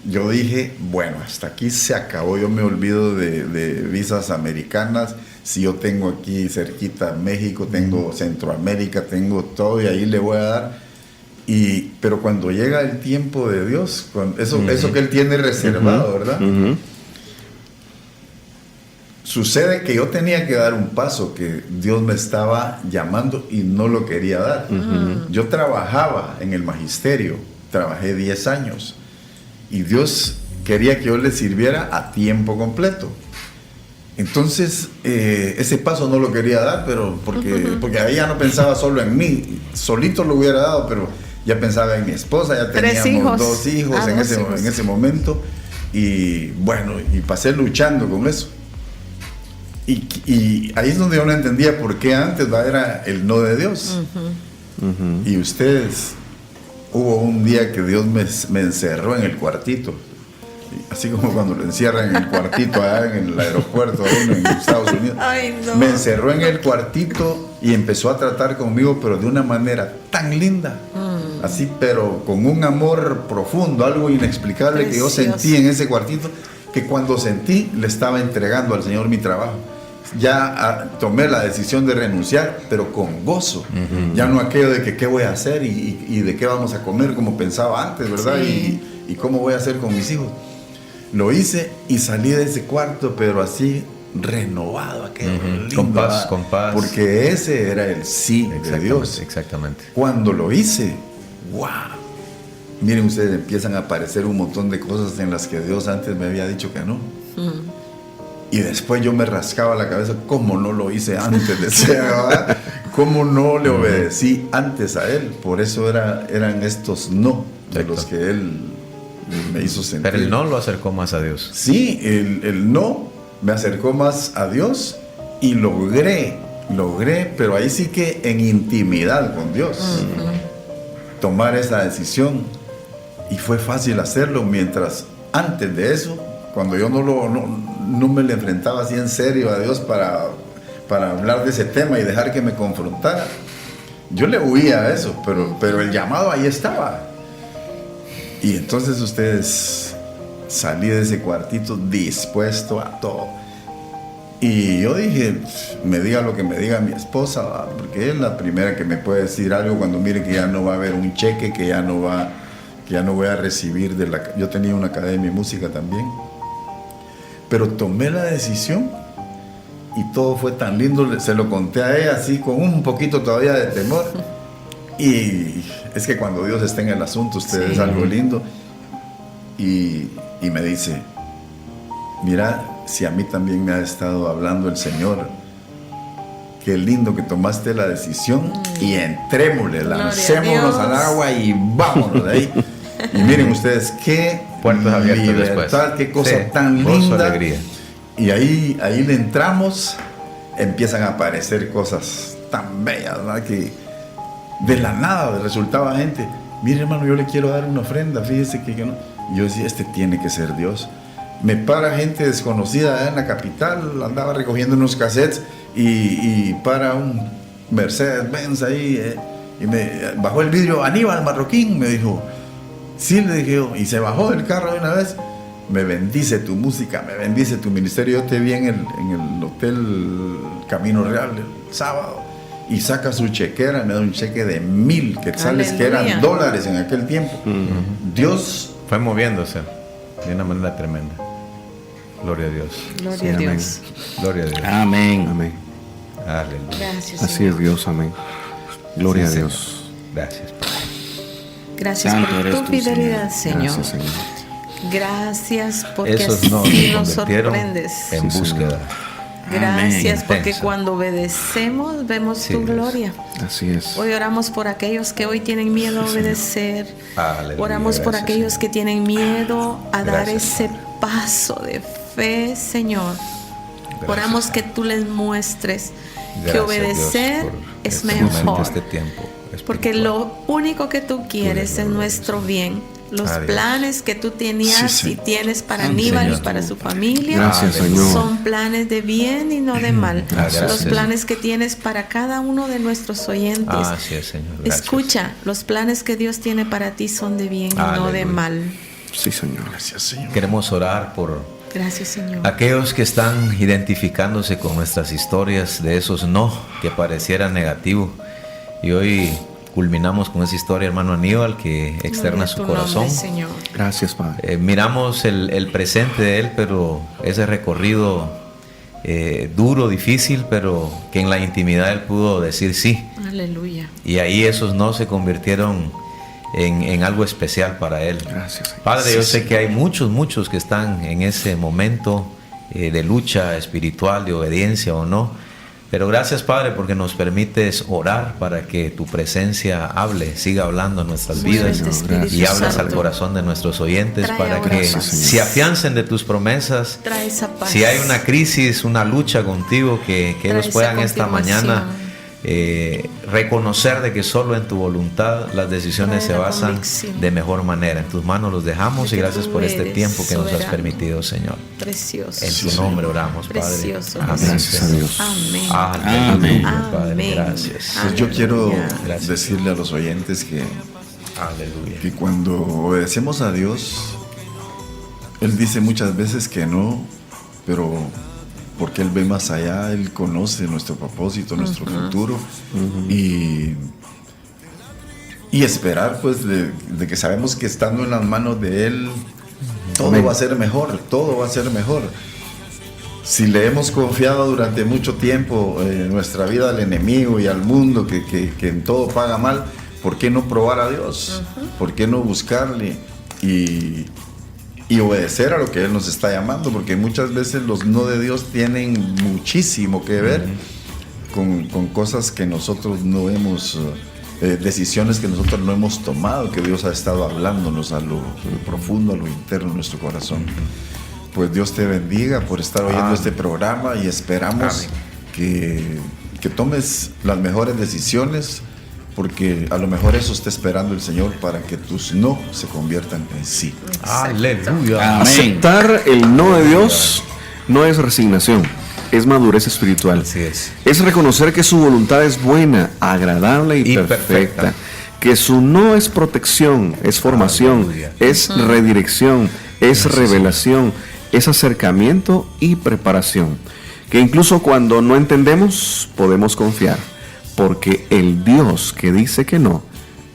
yo dije, bueno, hasta aquí se acabó, yo me olvido de visas americanas. Si yo tengo aquí cerquita México, tengo Centroamérica, tengo todo, y ahí le voy a dar. Pero cuando llega el tiempo de Dios, eso que Él tiene reservado, ¿verdad? Sucede que yo tenía que dar un paso que Dios me estaba llamando y no lo quería dar. Yo trabajaba en el magisterio, trabajé 10 años y Dios quería que yo le sirviera a tiempo completo. Entonces, ese paso no lo quería dar, pero porque ahí ya no pensaba solo en mí, solito lo hubiera dado, pero ya pensaba en mi esposa, ya teníamos 2 hijos en ese momento, y bueno, y pasé luchando con eso. Y ahí es donde yo no entendía por qué antes era el no de Dios. Y ustedes, hubo un día que Dios me encerró en el cuartito. Así como cuando lo encierran en el cuartito allá en el aeropuerto en Estados Unidos. Ay, no. Me encerró en el cuartito y empezó a tratar conmigo, pero de una manera tan linda. Así, pero con un amor profundo, algo inexplicable. Precioso. Que yo sentí en ese cuartito, que cuando sentí le estaba entregando al Señor mi trabajo. Ya tomé la decisión de renunciar, pero con gozo. Ya no aquello de que qué voy a hacer y de qué vamos a comer, como pensaba antes, ¿verdad? Sí. Y cómo voy a hacer con mis hijos. Lo hice y salí de ese cuarto, pero así renovado, aquello lindo, con paz. Porque ese era el sí de Dios. Exactamente. Cuando lo hice, ¡wow! Miren ustedes, empiezan a aparecer un montón de cosas en las que Dios antes me había dicho que no. Y después yo me rascaba la cabeza, ¿cómo no lo hice antes? Decía, ¿verdad? ¿Cómo no le obedecí antes a Él? Por eso eran estos no de los que Él me hizo sentir. Pero el no lo acercó más a Dios. Sí, el no me acercó más a Dios y logré, pero ahí sí que en intimidad con Dios, tomar esa decisión. Y fue fácil hacerlo, mientras antes de eso, cuando yo no me le enfrentaba así en serio a Dios para hablar de ese tema y dejar que me confrontara, yo le huía a eso, pero el llamado ahí estaba. Y entonces ustedes, salí de ese cuartito dispuesto a todo. Y yo dije, me diga lo que me diga mi esposa, ¿va? Porque es la primera que me puede decir algo cuando mire que ya no va a haber un cheque, que ya no voy a recibir yo tenía una academia de música también. Pero tomé la decisión y todo fue tan lindo, se lo conté a ella así con un poquito todavía de temor. Y es que cuando Dios está en el asunto, usted es algo lindo. Y me dice, mira, si a mí también me ha estado hablando el Señor, qué lindo que tomaste la decisión y entrémosle, lancémonos al agua y vámonos de ahí. Y miren ustedes, qué puertas abiertas libertad, después. Qué cosa tan linda. Alegría. Y ahí le entramos, empiezan a aparecer cosas tan bellas, ¿verdad? Que de la nada resultaba gente, mire hermano, yo le quiero dar una ofrenda, fíjese que no. Y yo decía, tiene que ser Dios. Me para gente desconocida en la capital, andaba recogiendo unos cassettes y para un Mercedes-Benz ahí, y me bajó el vidrio, Aníbal Marroquín, me dijo. Sí, le dije yo, y se bajó del carro de una vez. Me bendice tu música, me bendice tu ministerio. Yo te vi en el hotel Camino Real el sábado, y saca su chequera, me da un cheque de 1,000 quetzales, que eran dólares en aquel tiempo. Dios fue moviéndose de una manera tremenda. Gloria a Dios. Gloria a Dios. Gloria a Dios. Amén. Amén. Aleluya. Gracias, Así Señor. es Dios, amén. Gloria Sí, a Dios. Gracias. Gracias Santo por eres tu tú, fidelidad, Señor. Gracias, Señor. Gracias porque Esos así no se nos convirtieron sorprendes. en Sí, búsqueda. Gracias porque Intensa. cuando obedecemos vemos Sí, tu Dios. gloria. Así es. Hoy oramos por aquellos que hoy tienen miedo a obedecer. Aleluya, Oramos por gracias, aquellos Señor. que tienen miedo a dar Gracias, ese paso de fe, Señor. Gracias, Oramos Padre. que tú les muestres que Gracias, obedecer Dios, por es este momento, mejor. este tiempo Porque espiritual. lo único que tú quieres es nuestro bien. Los Adiós. planes que tú tenías Sí, y Señor. tienes para Sí, Aníbal Señor. y para su familia Gracias, Aleluya. Señor. son planes de bien y no de mal. Gracias, Los Señor. planes que tienes para cada uno de nuestros oyentes. Así es, Señor. Gracias. Escucha, los planes que Dios tiene para ti son de bien y no de Aleluya. mal. Sí, Señor. Gracias, Señor. Queremos orar por Gracias, Señor. aquellos que están identificándose con nuestras historias de esos no que parecieran negativos. Y hoy culminamos con esa historia, hermano Aníbal, que externa Gloria a su tu nombre, corazón. Señor. Gracias, Padre. Miramos el presente de él, pero ese recorrido duro, difícil, pero que en la intimidad él pudo decir sí. Aleluya. Y ahí esos no se convirtieron en algo especial para él. Gracias, Señor. Padre, yo sé que hay muchos que están en ese momento de lucha espiritual, de obediencia o no. Pero gracias, Padre, porque nos permites orar para que tu presencia hable, siga hablando en nuestras vidas Muévete, Espíritu y hablas Santo. al corazón de nuestros oyentes Trae para ahora que paz. se afiancen de tus promesas. Trae esa paz. Si hay una crisis, una lucha contigo, que Trae ellos esa puedan esta confirmación. mañana reconocer de que solo en tu voluntad las decisiones Trae se la basan convicción. de mejor manera. En tus manos los dejamos De y que gracias tú por este eres tiempo que nos has soberano. permitido, Señor. Precioso. En tu nombre oramos, Padre. Precioso. Amén. Gracias a Dios. Amén. Aleluya, Padre. Amén. Gracias. Pues yo quiero Gracias. decirle a los oyentes Aleluya. que cuando obedecemos a Dios, Él dice muchas veces que no, pero porque Él ve más allá, Él conoce nuestro propósito, nuestro futuro, y esperar pues de que sabemos que estando en las manos de Él, todo Amén. va a ser mejor, todo va a ser mejor. Si le hemos confiado durante mucho tiempo nuestra vida al enemigo y al mundo que en todo paga mal, ¿por qué no probar a Dios? ¿Por qué no buscarle y obedecer a lo que Él nos está llamando? Porque muchas veces los no de Dios tienen muchísimo que ver con cosas que nosotros no hemos, decisiones que nosotros no hemos tomado, que Dios ha estado hablándonos a lo profundo, a lo interno de nuestro corazón. Pues Dios te bendiga por estar oyendo Amén. este programa y esperamos que tomes las mejores decisiones, porque a lo mejor eso está esperando el Señor para que tus no se conviertan en sí. Aleluya. Amén. Aceptar el no de Dios no es resignación, es madurez espiritual. Así es. Es reconocer que su voluntad es buena, agradable y Y perfecta. perfecta. Que su no es protección, es formación, Aleluya. es redirección, es revelación, es acercamiento y preparación. Que incluso cuando no entendemos, podemos confiar. Porque el Dios que dice que no,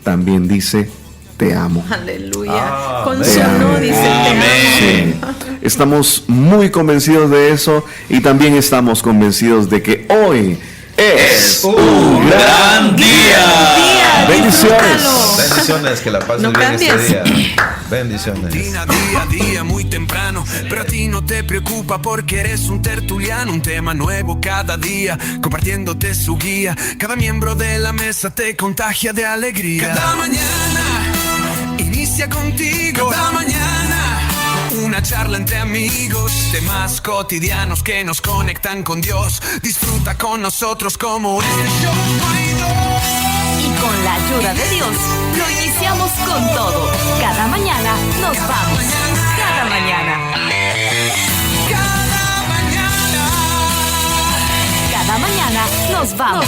también dice te amo. Aleluya. Con Amén. su no dice te Amén. amo. Sí. Estamos muy convencidos de eso y también estamos convencidos de que hoy es un gran día. Bendiciones. Disfrútalo. Bendiciones, que la pases No bien cambies. este día. Bendiciones. Día a día muy temprano, pero a ti no te preocupa porque eres un tertuliano, un tema nuevo cada día, compartiéndote su guía. Cada miembro de la mesa te contagia de alegría. Cada mañana inicia contigo. Cada mañana una charla entre amigos, temas cotidianos que nos conectan con Dios. Disfruta con nosotros como este show no hay dos. Y con la ayuda de Dios, lo iniciamos con todo. Cada mañana nos vamos. Cada mañana. Cada mañana. Cada mañana nos vamos.